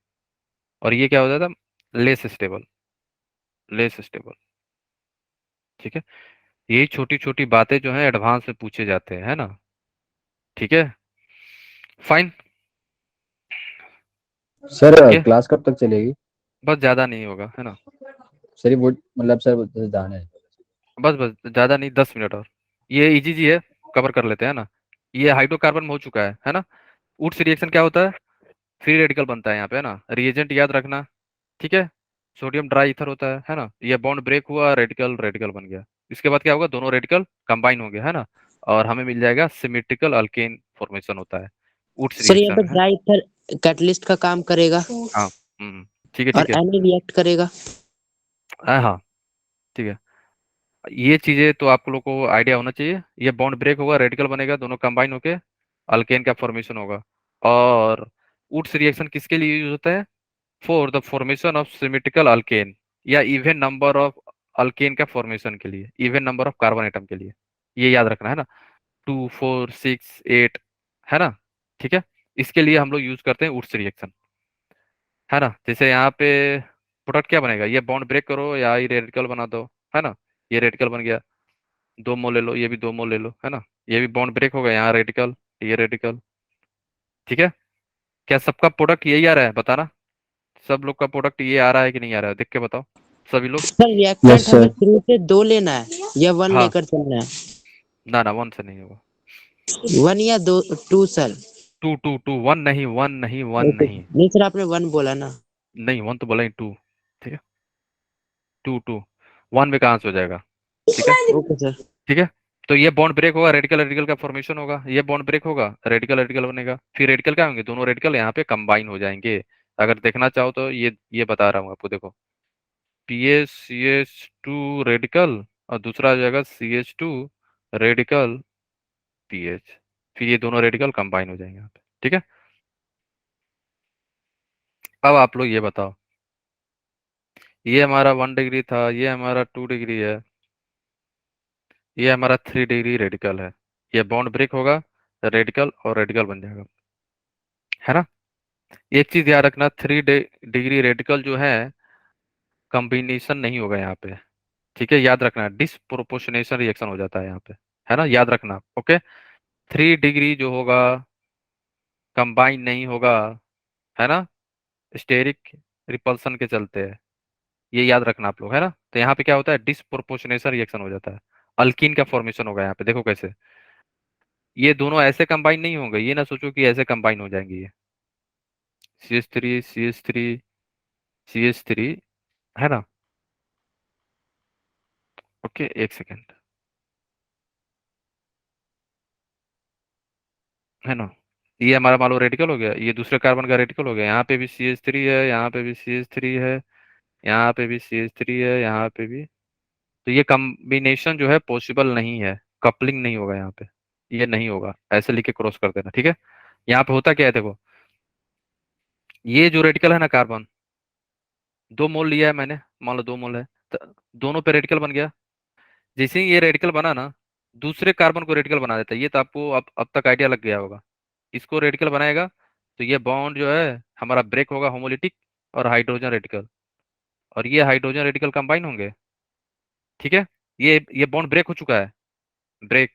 और ये क्या हो जाता है, लेस स्टेबल, लेस स्टेबल। ठीक है, यही छोटी छोटी बातें जो है एडवांस में पूछे जाते हैं, है ना। ठीक है, फाइन।
सर
ओके,
क्लास कब तक चलेगी?
बस ज्यादा नहीं होगा, है ना।
सर ये वो मतलब सर जैसे जाना है।
बस बस ज्यादा नहीं, 10 मिनट और। ये इजी जी है, कवर कर लेते हैं ना। ये हाइड्रोकार्बन में हो चुका है ना। वुड्स रिएक्शन क्या होता है, फ्री रेडिकल बनता है यहाँ पे, है ना। रिएजेंट याद रखना, ठीक है। सोडियम ड्राई ईथर होता है ना। ये बॉन्ड ब्रेक हुआ, रेडिकल रेडिकल बन गया। इसके बाद क्या होगा, दोनों रेडिकल कंबाइन हो गया, है ना। और हमें मिल जाएगा सिमेट्रिकल अल्केन फॉर्मेशन होता है वुड्स
सर यहाँ
रिएक्शन
पे
में, है।
ड्राई ईथर कैटलिस्ट का काम करेगा
हाँ, ठीक है
और
ठीक है।
एनी रिएक्ट करेगा।
हाँ हाँ, ठीक है। ये चीजें तो आप लोग को आइडिया होना चाहिए। ये बॉन्ड ब्रेक होगा, रेडिकल बनेगा, दोनों कंबाइन होके अल्केन का फॉर्मेशन होगा। और वुड्स रिएक्शन किसके लिए यूज होता है, for the formation of symmetrical alkane, या इवन नंबर ऑफ अल्केन का फॉर्मेशन के लिए, even number of carbon atom के लिए। ये याद रखना, है ना। 2 4 6 8, है ना। ठीक है, इसके लिए हम लोग यूज करते हैं वुड्स रिएक्शन, है ना। जैसे यहाँ पे प्रोडक्ट क्या बनेगा, ये बॉन्ड ब्रेक करो या ये रेडिकल बना दो, है ना। ये रेडिकल बन गया, 2 मोल ले लो, ये भी 2 मोल ले लो, है ना। ये भी बॉन्ड ब्रेक होगा, यहाँ रेडिकल, ये रेडिकल। ठीक है, क्या सबका प्रोडक्ट यही आ रहा है, बताना। सब लोग का प्रोडक्ट ये आ रहा है कि नहीं आ रहा है, देख के बताओ सभी लोग।
सर
यस
रिएक्टेंट हमें
सर।
शुरू से 2 लेना है या 1
हाँ,
लेकर चलना
ना ना, 1 से नहीं होगा।
है? 1 या 2, 2 सर?
2 2 2, 1 नहीं, 1 नहीं, 1
ओके
नहीं।
नहीं सर, आपने 1 बोला ना।
नहीं, 1 तो बोला ही, 2। ठीक है, 2 2, 1 में कहाँ से हो जाएगा। ठीक है,
ओके सर।
ठीक है। तो ये बॉन्ड ब्रेक होगा, रेडिकल रेडिकल का फॉर्मेशन होगा, ये बॉन्ड ब्रेक होगा, रेडिकल रेडिकल बनेगा, फिर रेडिकल क्या होंगे, दोनों रेडिकल यहाँ पे कंबाइन हो जाएंगे। अगर देखना चाहो तो ये बता रहा हूँ आपको, देखो। PH CH2 रेडिकल, और दूसरा आ जाएगा CH2 रेडिकल PH, फिर ये दोनों रेडिकल कंबाइन हो जाएंगे यहाँ पे। ठीक है, अब आप लोग ये बताओ, ये हमारा 1 डिग्री था, ये हमारा 2 डिग्री है, ये हमारा 3 डिग्री रेडिकल है। ये बॉन्ड ब्रेक होगा, रेडिकल और रेडिकल बन जाएगा, है ना। एक चीज याद रखना, 3 डिग्री रेडिकल जो है कॉम्बिनेशन नहीं होगा यहाँ पे। ठीक है, याद रखना, डिसप्रोपोर्शनेशन रिएक्शन हो जाता है यहाँ पे, है ना, याद रखना। ओके, 3 डिग्री जो होगा कंबाइन नहीं होगा, है ना, स्टेरिक रिपल्सन के चलते है। ये याद रखना आप लोग, है ना। तो यहाँ पे क्या होता है, डिसप्रोपोर्शनेशन रिएक्शन हो जाता है, अल्कीन का फॉर्मेशन होगा यहाँ पे, देखो कैसे। ये दोनों ऐसे कंबाइन नहीं होंगे, ये ना सोचो कि ऐसे कंबाइन हो जाएंगे ये। CH3 है ना। ओके, एक सेकेंड, है ना। ये हमारा मान लो रेडिकल हो गया, ये दूसरे कार्बन का रेडिकल हो गया, यहाँ पे भी CH3 है, यहाँ पे भी CH3 है, यहाँ पे भी CH3 है, यहाँ पे भी। तो ये कॉम्बिनेशन जो है पॉसिबल नहीं है, कपलिंग नहीं होगा यहाँ पे, ये नहीं होगा, ऐसे लिख के क्रॉस कर देना। ठीक है, यहाँ पे होता क्या है, देखो। ये जो रेडिकल है ना कार्बन, 2 मोल लिया है मैंने, मान लो 2 मोल है, तो दोनों पे रेडिकल बन गया। जैसे ही ये रेडिकल बना ना, दूसरे कार्बन को रेडिकल बना देता है, ये तो आपको अब तक आइडिया लग गया होगा। इसको रेडिकल बनाएगा, तो ये बॉन्ड जो है हमारा ब्रेक होगा, होमोलिटिक और हाइड्रोजन रेडिकल, और ये हाइड्रोजन रेडिकल कंबाइन होंगे। ठीक है, ये बॉन्ड ब्रेक हो चुका है, ब्रेक।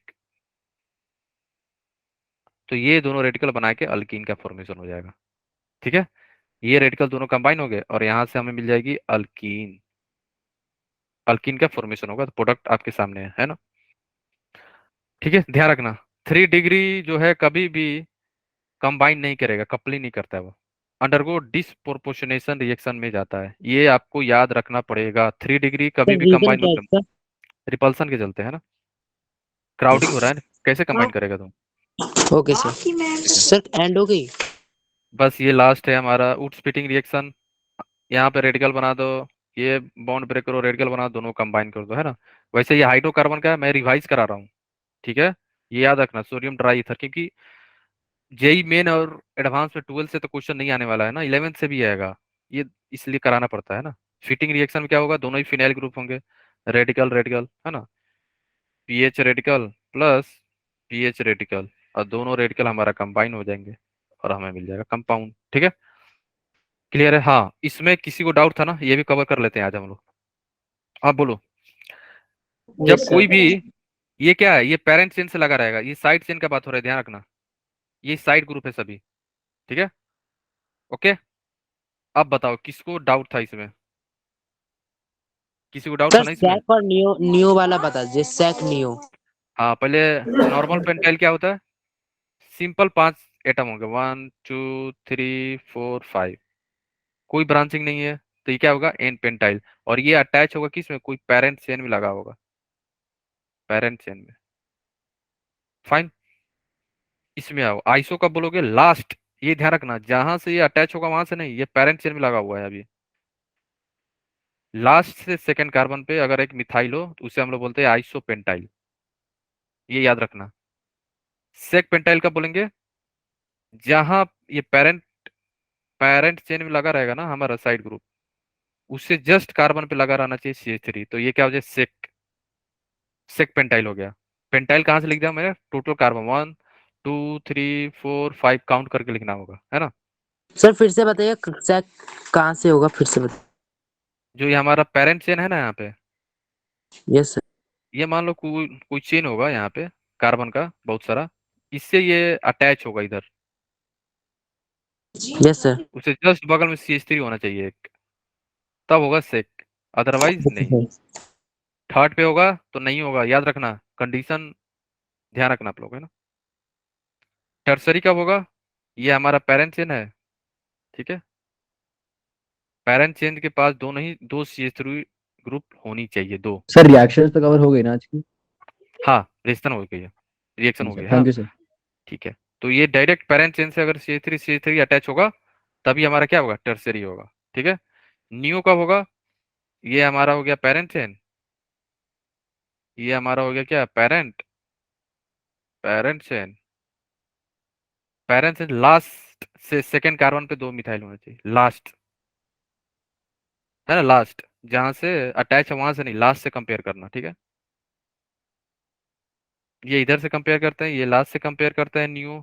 तो ये दोनों रेडिकल बना के अल्कीन का फॉर्मेशन हो जाएगा। ठीक है, ये रेडिकल दोनों कंबाइन हो गए, और यहाँ से हमें मिल जाएगी अल्कीन। अल्कीन का फॉर्मेशन होगा, तो प्रोडक्ट आपके सामने है ना। ठीक है, ध्यान रखना, 3 डिग्री जो है कभी भी कंबाइन नहीं करेगा, कपलिंग नहीं करता है वो, अंडरगो डिसप्रोपोर्शनेशन रिएक्शन में जाता है, ये आपको याद रखना पड़ेगा। 3 डिग्री कभी
सर
भी
रीजन
कंबाइन
क्या
मत
है
करना,
इसका?
रिपल्सन के चलते, है ना। क्राउडिंग हो रहा है ना, कैसे कंबाइन करेगा तुम।
Okay sir. सर एंड हो गई।
बस ये लास्ट है हमारा वुड स्प्लिटिंग रिएक्शन। यहाँ पे रेडिकल बना दो, ये बॉन्ड ब्रेक करो, रेडिकल बना दो, दोनों कंबाइन कर दो, है ना। वैसे ये हाइड्रोकार्बन का है, मैं रिवाइज करा रहा हूँ, ठीक है। ये याद रखना, सोडियम ट्राई ईथर, क्योंकि जेई मेन और एडवांस में 12 से तो क्वेश्चन नहीं आने वाला है ना, 11 से भी आएगा, ये इसलिए कराना पड़ता है ना। फिटिंग रिएक्शन में क्या होगा, दोनों ही फिनाइल ग्रुप होंगे, रेडिकल रेडिकल, है ना। PH radical plus pH radical, और दोनों रेडिकल हमारा कंबाइन हो जाएंगे और हमें मिल जाएगा कंपाउंड, ठीक है। क्लियर है। हाँ, इसमें किसी को डाउट था ना, ये भी कवर कर लेते हैं आज हम लोग। आप बोलो। जब
यस
कोई
सर।
भी, ये क्या है, ये पेरेंट चेन से लगा रहेगा, ये साइड चेन का बात हो रहा है, ध्यान रखना, ये साइड ग्रुप है सभी, ठीक है। ओके, अब बताओ किसको डाउट था इसमें, किसी को डाउट था
सर
ना इसमें।
सैक और नियो नियो वाला बता दीजिए, सैक नियो।
हाँ, पहले नॉर्मल पेंटाइल क्या होता है, सिंपल 5 एटम होंगे, 1 2 3 4 5, कोई ब्रांचिंग नहीं है, तो ये क्या होगा, एन पेंटाइल। और ये अटैच होगा किसमें, कोई पेरेंट चेन में लगा होगा, पेरेंट चेन में, फाइन। इसमें आओ, आइसो कब बोलोगे, लास्ट, ये ध्यान रखना, जहां से ये अटैच होगा वहां से नहीं, ये पेरेंट चेन में लगा हुआ है अभी। लास्ट से सेकंड कार्बन पे अगर एक मिथाइल हो तो उसे हम लोग बोलते हैं आइसो पेंटाइल, ये याद रखना। सेक पेंटाइल कब बोलेंगे, जहां ये पेरेंट पेरेंट चेन में लगा रहेगा ना हमारा साइड ग्रुप, उससे जस्ट कार्बन पे लगा रहना चाहिए CH3, तो ये क्या हो जाए, सेक, सेक पेंटाइल हो गया। पेंटाइल कहाँ से लिख दिया मैंने, टोटल कार्बन 1 2 3 4 5 काउंट करके लिखना होगा, है ना।
सर फिर से बताइए, सैक कहाँ से होगा, फिर से बताइए।
जो ये हमारा पेरेंट चेन है ना यहाँ पे,
यस सर।
ये मान लो कोई कोई चेन होगा यहाँ पे कार्बन का बहुत सारा, इससे ये अटैच होगा इधर,
यस सर।
उसे जस्ट बगल में CH3 होना चाहिए एक, तब होगा सेक, अदरवाइज नहीं। थर्ड पे होगा तो नहीं होगा, याद रखना कंडीशन, ध्यान रखना आप लोग, है ना। टर्सरी कब होगा, ये हमारा पेरेंट चेन है, ठीक है। पेरेंट चेन के पास दो नहीं, दो CH3 ग्रुप होनी चाहिए, दो।
सर रिएक्शंस तो कवर हो गई ना आज की।
हाँ, रिएक्शन हो गई है, रिएक्शन हो
सर
गई है ना,
थैंक यू सर।
ठीक है। तो ये डायरेक्ट पेरेंट चेन से अगर CH3 अटैच होगा, तभी हमारा क्या होगा, टर्सरी होगा, ठीक है। न्यू कब होगा, ये हमारा हो गया पेरेंट चेन, ये हमारा हो गया क्या, parent parent chain, parent chain last से सेकंड कार्बन पे दो मिथाइल होना चाहिए, लास्ट, है ना, लास्ट, जहां से अटैच है वहां से नहीं, लास्ट से कंपेयर करना, ठीक है। ये इधर से कंपेयर करते हैं, ये लास्ट से कंपेयर करते हैं न्यू।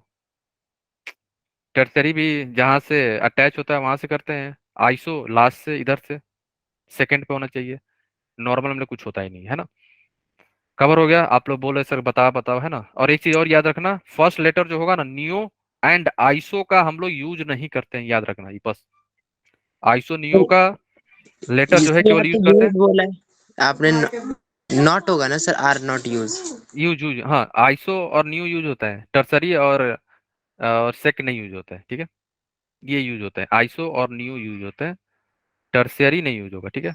टर्सरी भी जहां से अटैच होता है वहां से करते हैं, आइसो लास्ट से, इधर से सेकंड पे होना चाहिए, नॉर्मल में कुछ होता ही नहीं, है ना। कवर हो गया, आप लोग बोल रहे सर बताओ बताओ, है ना। और एक चीज और याद रखना, फर्स्ट लेटर जो होगा ना, नियो एंड आइसो का हम लोग यूज नहीं करते हैं, याद रखना, ये बस आइसो नियो का लेटर जो है
इसमें
केवल यूज
आपने
करते
यूज
हैं,
बोला है, आपने नॉट होगा ना sir, are not used.
Used used, हाँ, आइसो और न्यू यूज होता है, टर्सरी और सेक नहीं यूज होता है, ठीक है। ये यूज होता है, आइसो और न्यू यूज होता है, टर्सरी नहीं यूज होगा, ठीक है।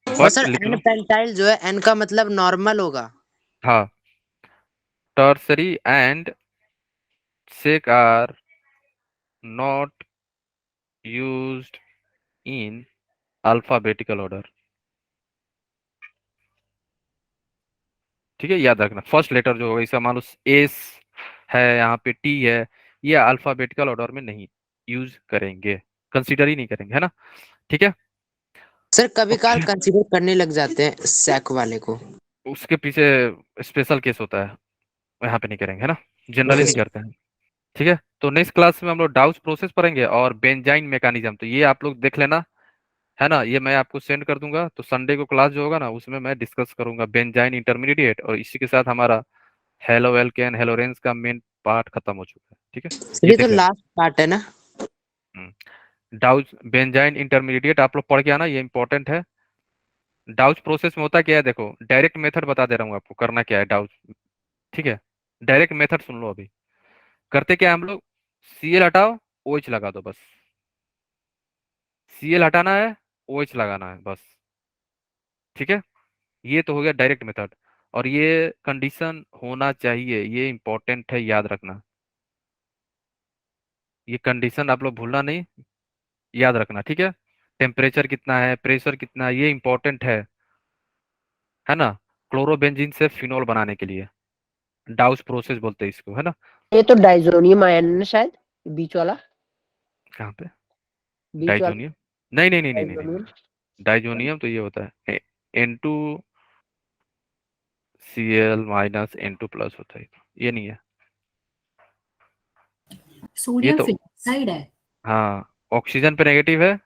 और
बट
सर
लिख
एन
लो,
पेंटाइल जो है, एन का मतलब नॉर्मल होगा।
हाँ, tertiary and sec are not used in alphabetical order, ठीक है, याद रखना। फर्स्ट लेटर जो होगा, इसका मान लो एस है, यहाँ पे टी है, ये अल्फाबेटिकल ऑर्डर में नहीं यूज करेंगे, कंसीडर ही नहीं करेंगे, है ना, ठीक है।
सर कभी काल
ओके,
कंसीडर करने लग जाते हैं सैक वाले को।
उसके पीछे स्पेशल केस होता है, यहाँ पे नहीं करेंगे, है ना, जनरली
ओके
नहीं
सर।
करते हैं, ठीक है। तो नेक्स्ट क्लास में हम लोग डाउस प्रोसेस पढ़ेंगे और बेंजाइन मैकेनिज्म, तो ये आप लोग देख लेना, है ना। ये मैं आपको सेंड कर दूंगा, तो संडे को क्लास जो होगा ना, उसमें मैं डिस्कस करूंगा बेंजाइन इंटरमीडिएट, और इसी के साथ हमारा हेलो एल्केन हेलोरेंस का मेन पार्ट खत्म हो चुका है, ठीक है।
सर
ये
ये तो
देख लेना।
लास्ट पार्ट है ना।
डाउज बेंजाइन इंटरमीडिएट आप लोग पढ़ के आना, ये इंपॉर्टेंट है। डाउज प्रोसेस में होता क्या है, देखो डायरेक्ट मेथड बता दे रहा हूँ आपको, करना क्या है डाउज, ठीक है। डायरेक्ट मेथड सुन लो अभी, करते क्या है हम लोग, Cl हटाओ, OH लगा दो बस, Cl हटाना है, OH लगाना है बस, ठीक है। ये तो हो गया डायरेक्ट मेथड। और ये कंडीशन होना चाहिए, ये इंपॉर्टेंट है, याद रखना। ये कंडीशन आप लोग भूलना नहीं, याद रखना, ठीक है। टेम्परेचर कितना है, प्रेशर कितना है, ये इंपॉर्टेंट है ना। क्लोरोबेंजीन से फिनोल बनाने के लिए डाउस प्रोसेस बोलते हैं इसको, है ना।
ये तो डाइजोनियम आयन है ना शायद, बीच वाला।
कहाँ पे?
बीच वाला
डाइजोनियम? नहीं नहीं नहीं नहीं नहीं नहीं।
डाइजोनियम।
डाइजोनियम तो ये होता है N2Cl-N2+ होता है, ये नहीं है। ये
सोडियम
तो
फिनाइड है।
हाँ, ऑक्सीजन पे नेगेटिव है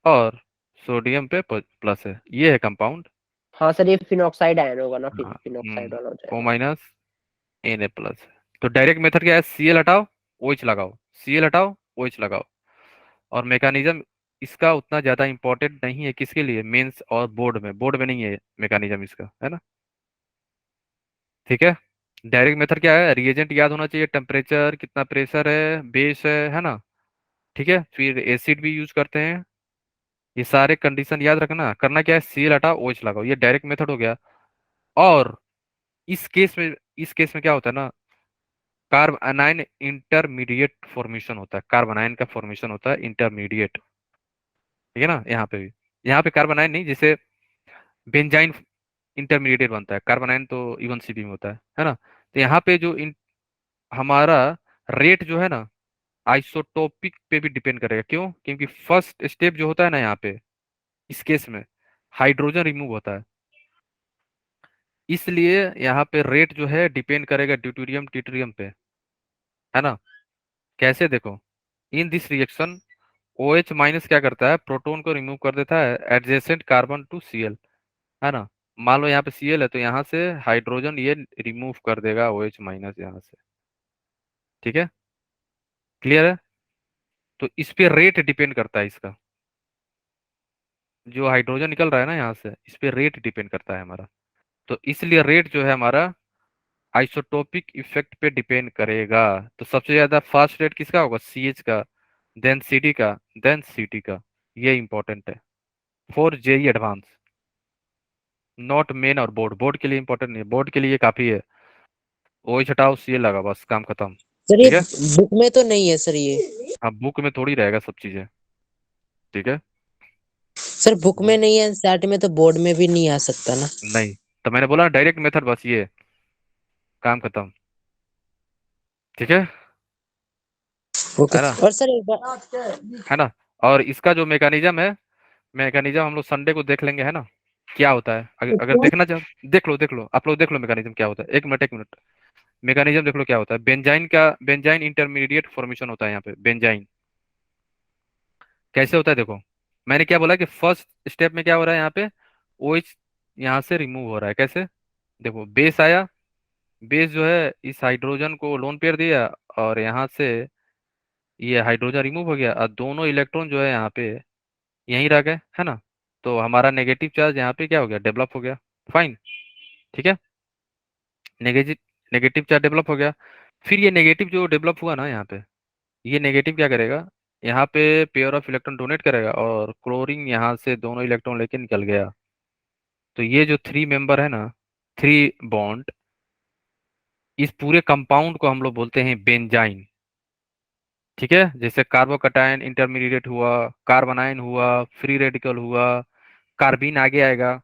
और सोडियम पे प्लस है, ये है कंपाउंड।
हाँ सर, ये फिनॉक्साइड आयन होगा ना,
हाँ।
फिनॉक्साइड वाला हो
O-
जाएगा।
Na+। तो डायरेक्ट मेथड क्या है? Cl हटाओ, OH लगाओ, Cl हटाओ, OH लगाओ। और मैकेनिज्म इसका उतना ज्यादा इंपॉर्टेंट नहीं है, किसके लिए? मेंस और बोर्ड में नहीं है मैकेनिज्म इसका, है ना। ठीक है। डायरेक्ट मेथड क्या है? रिएजेंट याद होना चाहिए, टेम्परेचर कितना, प्रेशर है, बेस है ना। ठीक है, फिर एसिड भी यूज करते हैं। ये सारे कंडीशन याद रखना। करना क्या है? Cl हटाओ, OH लगाओ, ये डायरेक्ट मेथड हो गया। और इस केस में क्या होता है ना, कार्ब अनायन इंटरमीडिएट फॉर्मेशन होता है, कार्बन आयन का फॉर्मेशन होता है इंटरमीडिएट। ठीक है ना। यहाँ पे कार्बन आयन नहीं, जैसे बेंजाइन इंटरमीडिएट बनता है, कार्बन आयन तो E1CP में होता है ना। तो यहाँ पे जो हमारा रेट जो है ना, आइसोटोपिक पे भी डिपेंड करेगा। क्यों? क्योंकि फर्स्ट स्टेप जो होता है ना यहाँ पे, इस केस में हाइड्रोजन रिमूव होता है, इसलिए यहाँ पे रेट जो है डिपेंड करेगा ड्यूटेरियम ट्रिटियम पे, है ना। कैसे? देखो, इन दिस रिएक्शन OH- क्या करता है? प्रोटॉन को रिमूव कर देता है एडजेसेंट कार्बन टू Cl, है ना। मान लो यहाँ पे Cl है, तो यहाँ से हाइड्रोजन ये रिमूव कर देगा OH- यहाँ से। ठीक है, क्लियर है। तो इस पे रेट डिपेंड करता है इसका, जो हाइड्रोजन निकल रहा है ना यहाँ से, इस पे रेट डिपेंड करता है हमारा। तो इसलिए रेट जो है हमारा आइसोटोपिक इफेक्ट पे डिपेंड करेगा। तो सबसे ज्यादा फास्ट रेट किसका होगा? CH का, देन CD का, देन CT का। ये इंपॉर्टेंट है for JEE advance, not main और बोर्ड के लिए इंपॉर्टेंट नहीं है, बोर्ड के लिए काफी है। OH हटाओ, Cl लगा, बस काम खत्म।
सर ये
ठीक है।
बुक में तो नहीं है सर ये।
हाँ, बुक में थोड़ी रहेगा सब चीजें। ठीक है।
सर बुक में
बुक
नहीं है, एनसीईआरटी में तो बोर्ड में भी नहीं आ सकता ना।
नहीं, तो मैंने बोला डायरेक्ट मेथड, बस ये काम खत्म। ठीक है
ओके।
है ना।
और सर एक बार,
है ना। और इसका जो मैकेनिज्म है, मैकेनिज्म हम लोग संडे को देख लेंगे, है ना। क्या होता है? अगर देखना चाहो, देख लो आप लोग, देख लो मैकेनिज्म क्या होता है। एक मिनट, मैकेनिज्म देख लो क्या होता है। बेंजाइन इंटरमीडिएट फॉर्मेशन होता है यहाँ पे, बेंजाइन। कैसे होता है? देखो, मैंने क्या बोला कि फर्स्ट स्टेप में क्या हो रहा है यहाँ पे, OH यहाँ से रिमूव हो रहा है। कैसे? देखो, बेस आया, बेस जो है इस हाइड्रोजन को लोन पेयर दिया, और यहाँ से ये हाइड्रोजन रिमूव हो गया, और दोनों इलेक्ट्रॉन जो है यहाँ पे यहीं रह गए, है ना। तो हमारा नेगेटिव चार्ज यहाँ पे क्या हो गया? डेवलप हो गया। फाइन। ठीक है, नेगेटिव नेगेटिव चार्ज डेवलप हो गया। फिर ये नेगेटिव जो डेवलप हुआ ना यहाँ पे, ये नेगेटिव क्या करेगा? यहाँ पे पेयर ऑफ इलेक्ट्रॉन डोनेट करेगा, और क्लोरीन यहाँ से दोनों इलेक्ट्रॉन लेके निकल गया। तो ये जो 3 मेंबर है ना, 3 बॉन्ड, इस पूरे कंपाउंड को हम लोग बोलते हैं बेंजाइन। ठीक है, जैसे कार्बोकटायन इंटरमीडिएट हुआ, कार्बोनाइन हुआ, फ्री रेडिकल हुआ, कार्बीन आगे आएगा,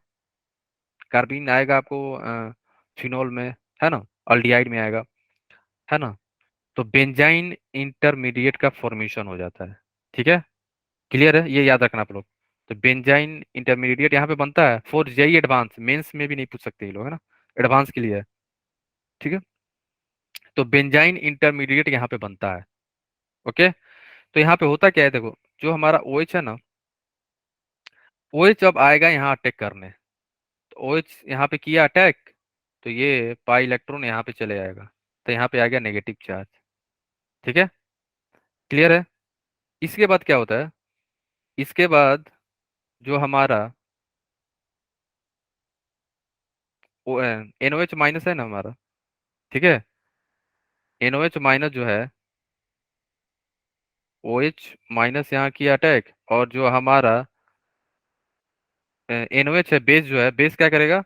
कार्बीन आएगा आपको फिनोल में, है ना, अल्डिहाइड में आएगा, है ना। तो बेंजाइन इंटरमीडिएट का फॉर्मेशन हो जाता है। ठीक है, क्लियर है, ये याद रखना आप लोग। तो बेंजाइन इंटरमीडिएट यहाँ पे बनता है फॉर JEE एडवांस, मेंस में भी नहीं पूछ सकते ये लोग, है ना, एडवांस के लिए है। ठीक है, तो बेंजाइन इंटरमीडिएट यहाँ पे बनता है। ओके। तो यहाँ पे होता क्या है? देखो, जो हमारा OH है ना, OH अब आएगा यहाँ अटैक करने। तो OH यहाँ पे किया अटैक, तो ये पाई इलेक्ट्रॉन यहाँ पे चले जाएगा, तो यहाँ पे आ गया नेगेटिव चार्ज। ठीक है, क्लियर है। इसके बाद क्या होता है? इसके बाद जो हमारा NOH- है ना हमारा, ठीक है, NOH- जो है, OH- यहाँ किया अटैक, और जो हमारा NOH है, बेस जो है, बेस क्या करेगा?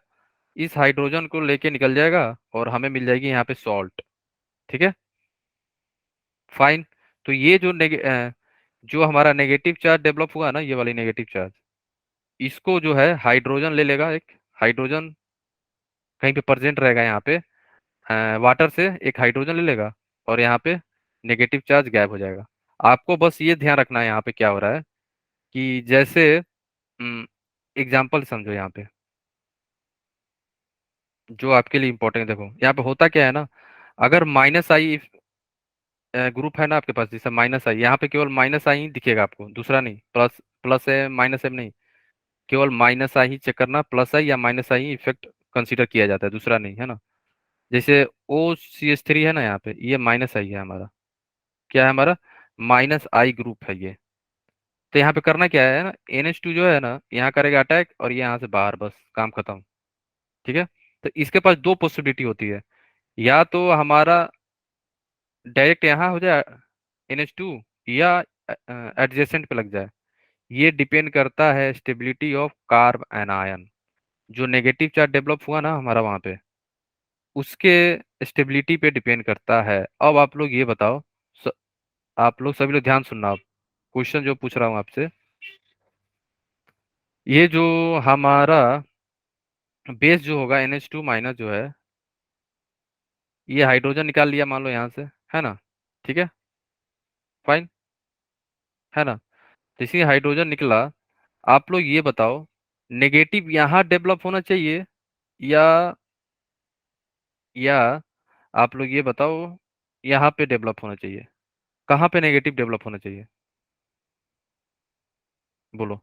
इस हाइड्रोजन को लेके निकल जाएगा और हमें मिल जाएगी यहाँ पे सॉल्ट। ठीक है, फाइन। तो ये जो हमारा नेगेटिव चार्ज डेवलप हुआ ना, ये वाली नेगेटिव चार्ज, इसको जो है हाइड्रोजन ले लेगा, एक हाइड्रोजन कहीं पे प्रेजेंट रहेगा यहाँ पे, वाटर से एक हाइड्रोजन ले लेगा और यहाँ पे नेगेटिव चार्ज गायब हो जाएगा। आपको बस ये ध्यान रखना है यहाँ पे क्या हो रहा है कि जैसे एग्जाम्पल समझो यहाँ पे, जो आपके लिए इंपॉर्टेंट, देखो यहाँ पे होता क्या है ना, अगर माइनस आई ग्रुप है ना आपके पास, जैसे माइनस आई, यहाँ पे केवल माइनस आई ही दिखेगा आपको, दूसरा नहीं, प्लस प्लस है माइनस है नहीं, केवल माइनस आई ही चेक करना, प्लस आई या माइनस आई ही इफेक्ट कंसीडर किया जाता है, दूसरा नहीं, है ना। जैसे OCH3 है ना, यहाँ पे ये माइनस आई है हमारा, क्या है हमारा, माइनस आई ग्रुप है ये। तो यहाँ पे करना क्या है ना, NH2 जो है ना, यहाँ करेगा अटैक और ये यहाँ से बाहर, बस काम खत्म। ठीक है, तो इसके पास दो पॉसिबिलिटी होती है, या तो हमारा डायरेक्ट यहाँ हो जाए NH2, या एडजेसेंट पे लग जाए। ये डिपेंड करता है स्टेबिलिटी ऑफ कार्ब एनायन, जो नेगेटिव चार्ज डेवलप हुआ ना हमारा वहां पे, उसके स्टेबिलिटी पे डिपेंड करता है। अब आप लोग ये बताओ, स, आप लोग सभी लोग ध्यान सुनना, आप क्वेश्चन जो पूछ रहा हूँ आपसे, ये जो हमारा बेस जो होगा NH2 माइनस जो है, ये हाइड्रोजन निकाल लिया मान लो यहाँ से, है ना, ठीक है, फाइन, है ना। जैसे हाइड्रोजन निकला, आप लोग ये बताओ, नेगेटिव यहाँ डेवलप होना चाहिए, या या आप लोग ये बताओ यहाँ पे डेवलप होना चाहिए, कहाँ पे नेगेटिव डेवलप होना चाहिए, बोलो,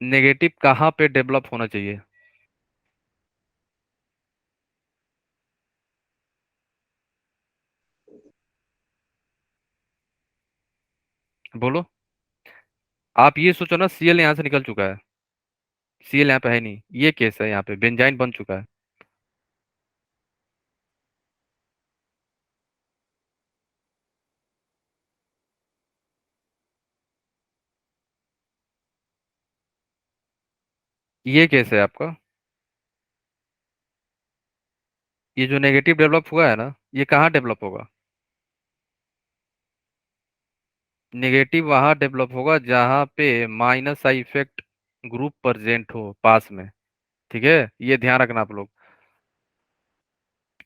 नेगेटिव कहाँ पे डेवलप होना चाहिए, बोलो। आप ये सोचो ना, Cl यहाँ से निकल चुका है, Cl यहाँ पे है नहीं, ये केस है, यहाँ पे बेंजाइन बन चुका है। ये केस है आपका, ये जो नेगेटिव डेवलप हुआ है ना, ये कहाँ डेवलप होगा, नेगेटिव वहां डेवलप होगा जहां पे minus I effect group present हो पास में। ठीक है, ये ध्यान रखना आप लोग,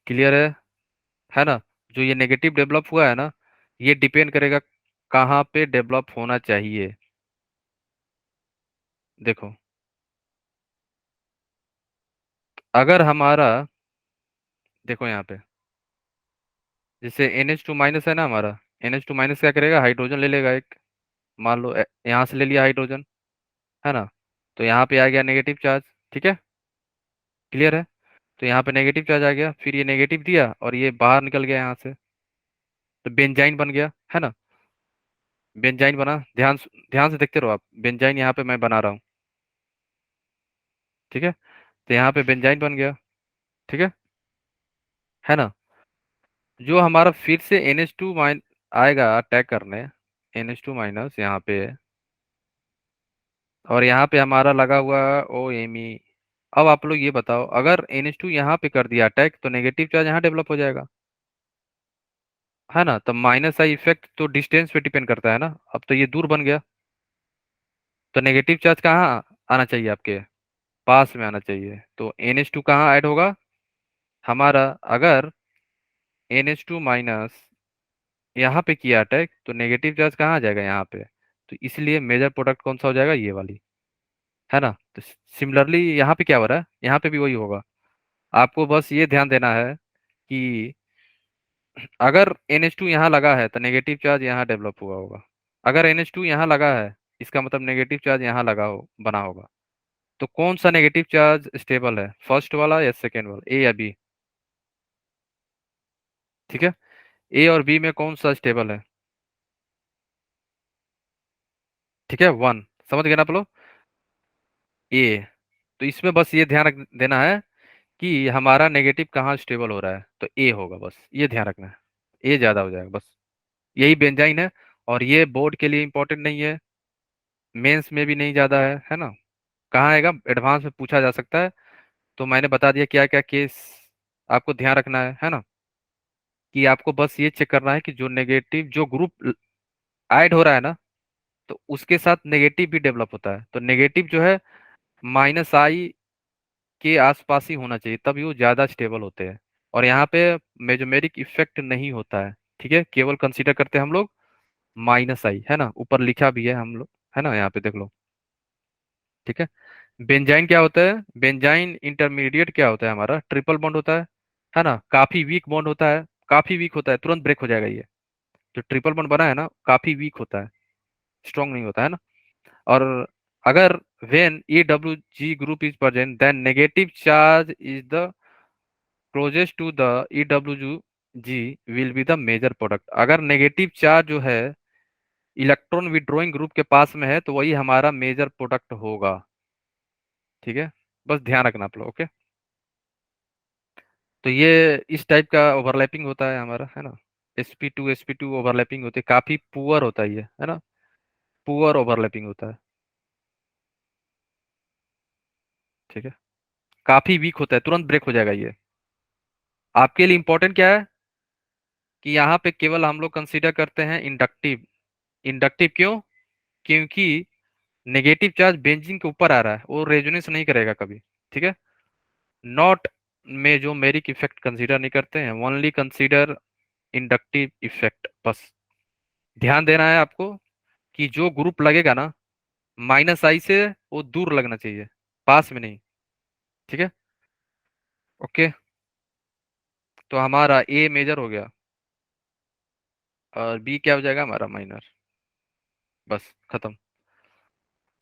क्लियर है ना। जो ये नेगेटिव डेवलप हुआ है ना, ये डिपेंड करेगा कहाँ पे डेवलप होना चाहिए। देखो, अगर हमारा, देखो यहाँ पे जैसे NH2 माइनस है ना हमारा, NH2 माइनस क्या करेगा, हाइड्रोजन ले लेगा एक, मान लो यहाँ से ले लिया हाइड्रोजन, है ना, तो यहाँ पे आ गया नेगेटिव चार्ज। ठीक है, क्लियर है। तो यहाँ पे नेगेटिव चार्ज आ गया, फिर ये नेगेटिव दिया और ये बाहर निकल गया यहाँ से, तो बेंजाइन बन गया, है ना, बेंजाइन बना, ध्यान से देखते रहो आप, बेंजाइन यहाँ पे मैं बना रहा हूँ। ठीक है, तो यहाँ पे बेंजाइन बन गया, ठीक है ना। जो हमारा फिर से NH2 माइन आएगा अटैक करने, NH2 माइनस यहाँ पे, और यहाँ पे हमारा लगा हुआ OMe। अब आप लोग ये बताओ, अगर NH2 यहाँ पे कर दिया अटैक, तो नेगेटिव चार्ज यहाँ डेवलप हो जाएगा, है ना। तो माइनस आई इफेक्ट तो डिस्टेंस पे डिपेंड करता है ना, अब तो ये दूर बन गया, तो नेगेटिव चार्ज कहाँ आना चाहिए, आपके पास में आना चाहिए। तो NH2 कहाँ ऐड होगा हमारा, अगर NH2 माइनस यहाँ पे किया अटैक, तो नेगेटिव चार्ज कहाँ आ जाएगा, यहाँ पे। तो इसलिए मेजर प्रोडक्ट कौन सा हो जाएगा, ये वाली, है ना। तो सिमिलरली यहाँ पे क्या हो रहा है, यहाँ पे भी वही होगा। आपको बस ये ध्यान देना है कि अगर NH2 यहाँ लगा है, तो नेगेटिव चार्ज यहाँ डेवलप हुआ होगा। अगर NH2 यहाँ लगा है, इसका मतलब नेगेटिव चार्ज यहाँ लगा हो, बना होगा। तो कौन सा नेगेटिव चार्ज स्टेबल है, फर्स्ट वाला या सेकेंड वाला, A या B। ठीक है, A और B में कौन सा स्टेबल है, ठीक है, 1, समझ गए ना आप लोग, A। तो इसमें बस ये ध्यान रख देना है कि हमारा नेगेटिव कहाँ स्टेबल हो रहा है, तो A होगा, बस ये ध्यान रखना है, A ज्यादा हो जाएगा, बस यही बेंजाइन है। और ये बोर्ड के लिए इंपॉर्टेंट नहीं है, मेंस में भी नहीं ज्यादा है ना, कहाँ आएगा, एडवांस में पूछा जा सकता है। तो मैंने बता दिया क्या क्या केस आपको ध्यान रखना है ना, कि आपको बस ये चेक करना है कि जो नेगेटिव जो ग्रुप ऐड हो रहा है ना, तो उसके साथ नेगेटिव भी डेवलप होता है। तो नेगेटिव जो है -I के आसपास ही होना चाहिए, तभी वो ज्यादा स्टेबल होते हैं। और यहाँ पे मेजोमेरिक इफेक्ट नहीं होता है, ठीक है, केवल कंसीडर करते हैं हम लोग -I, है ना, ऊपर लिखा भी है हम लोग, है ना, यहाँ पे देख लो, ठीक है। बेंजाइन क्या होता है, बेंजाइन इंटरमीडिएट क्या होता है, हमारा ट्रिपल बॉन्ड होता है ना, काफी वीक बॉन्ड होता है, काफी वीक होता है, तुरंत ब्रेक हो जाएगा ये। जो ट्रिपल बॉन्ड बना है ना, काफी वीक होता है, स्ट्रॉन्ग नहीं होता है ना। और अगर when EWG group is present, then negative charge is the closest to the EWG will be the major product। अगर नेगेटिव चार्ज जो है इलेक्ट्रॉन विड्रॉइंग ग्रुप के पास में है, तो वही हमारा मेजर प्रोडक्ट होगा, ठीक है। बस ध्यान रखना आप लोग, ओके। तो ये इस टाइप का ओवरलैपिंग होता है हमारा, है ना, sp2 ओवरलैपिंग होती है, काफी पुअर होता है ये, है ना, पुअर ओवरलैपिंग होता है, ठीक है, काफी वीक होता है, तुरंत ब्रेक हो जाएगा ये। आपके लिए इंपॉर्टेंट क्या है कि यहाँ पे केवल हम लोग कंसीडर करते हैं इंडक्टिव। इंडक्टिव क्यों, क्योंकि नेगेटिव चार्ज बेंजीन के ऊपर आ रहा है, वो रेजोनेंस नहीं करेगा कभी, ठीक है। नॉट में जो मेरिक इफेक्ट कंसीडर नहीं करते हैं, ओनली कंसीडर इंडक्टिव इफेक्ट, बस ध्यान देना है आपको कि जो ग्रुप लगेगा ना -I से, वो दूर लगना चाहिए, पास में नहीं, ठीक है, ओके। तो हमारा ए मेजर हो गया और बी क्या हो जाएगा हमारा माइनर, बस खत्म।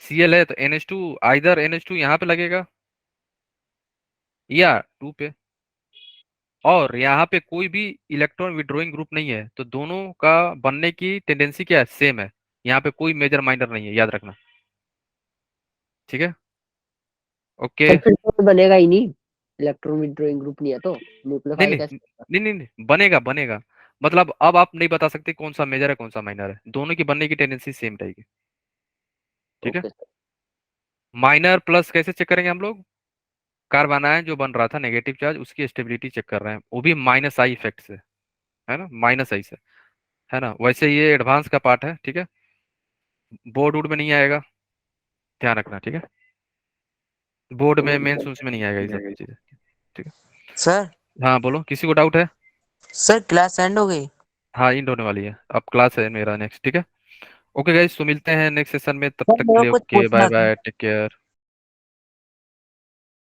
Cl है तो NH2, आइदर NH2 यहाँ पे लगेगा या 2 पे, और यहाँ पे कोई भी इलेक्ट्रॉन विड्रॉइंग ग्रुप नहीं है, तो दोनों का बनने की टेंडेंसी क्या है, सेम है। यहाँ पे कोई मेजर माइनर नहीं है, याद रखना, ठीक है, ओके।
सर फिर तो बनेगा ही नहीं, इलेक्ट्रॉन विड्रॉइंग ग्रुप नहीं है तो
नहीं
न्यूक्लियोफाइल
नहीं
कैसे?
नहीं नहीं नहीं, बनेगा बनेगा, मतलब अब आप नहीं बता सकते कौन सा मेजर है कौन सा माइनर है, दोनों की बनने की टेंडेंसी सेम रहेगी, ठीक है।
Okay sir.
माइनर प्लस कैसे चेक करेंगे हम लोग, कार्बन आयन जो बन रहा था नेगेटिव चार्ज, उसकी स्टेबिलिटी चेक कर रहे हैं, वो भी -I इफेक्ट से, है ना, -I से, है ना। वैसे ये एडवांस का पार्ट है, ठीक है, बोर्ड वोर्ड में नहीं आएगा, ध्यान रखना, ठीक है, बोर्ड में मेंस में नहीं आएगा ये सब चीजें, ठीक है।
सर
हाँ बोलो, किसी को डाउट है।
सर क्लास एंड हो गई।
हाँ इंड होने वाली है, अब क्लास है मेरा नेक्स्ट, ठीक है। ओके गाइस, तो मिलते हैं नेक्स्ट सेशन में, तब
सर
तक के
मेरे
लिए
को कुछ
ओके, बाय
पूछना था।
Bye, take care.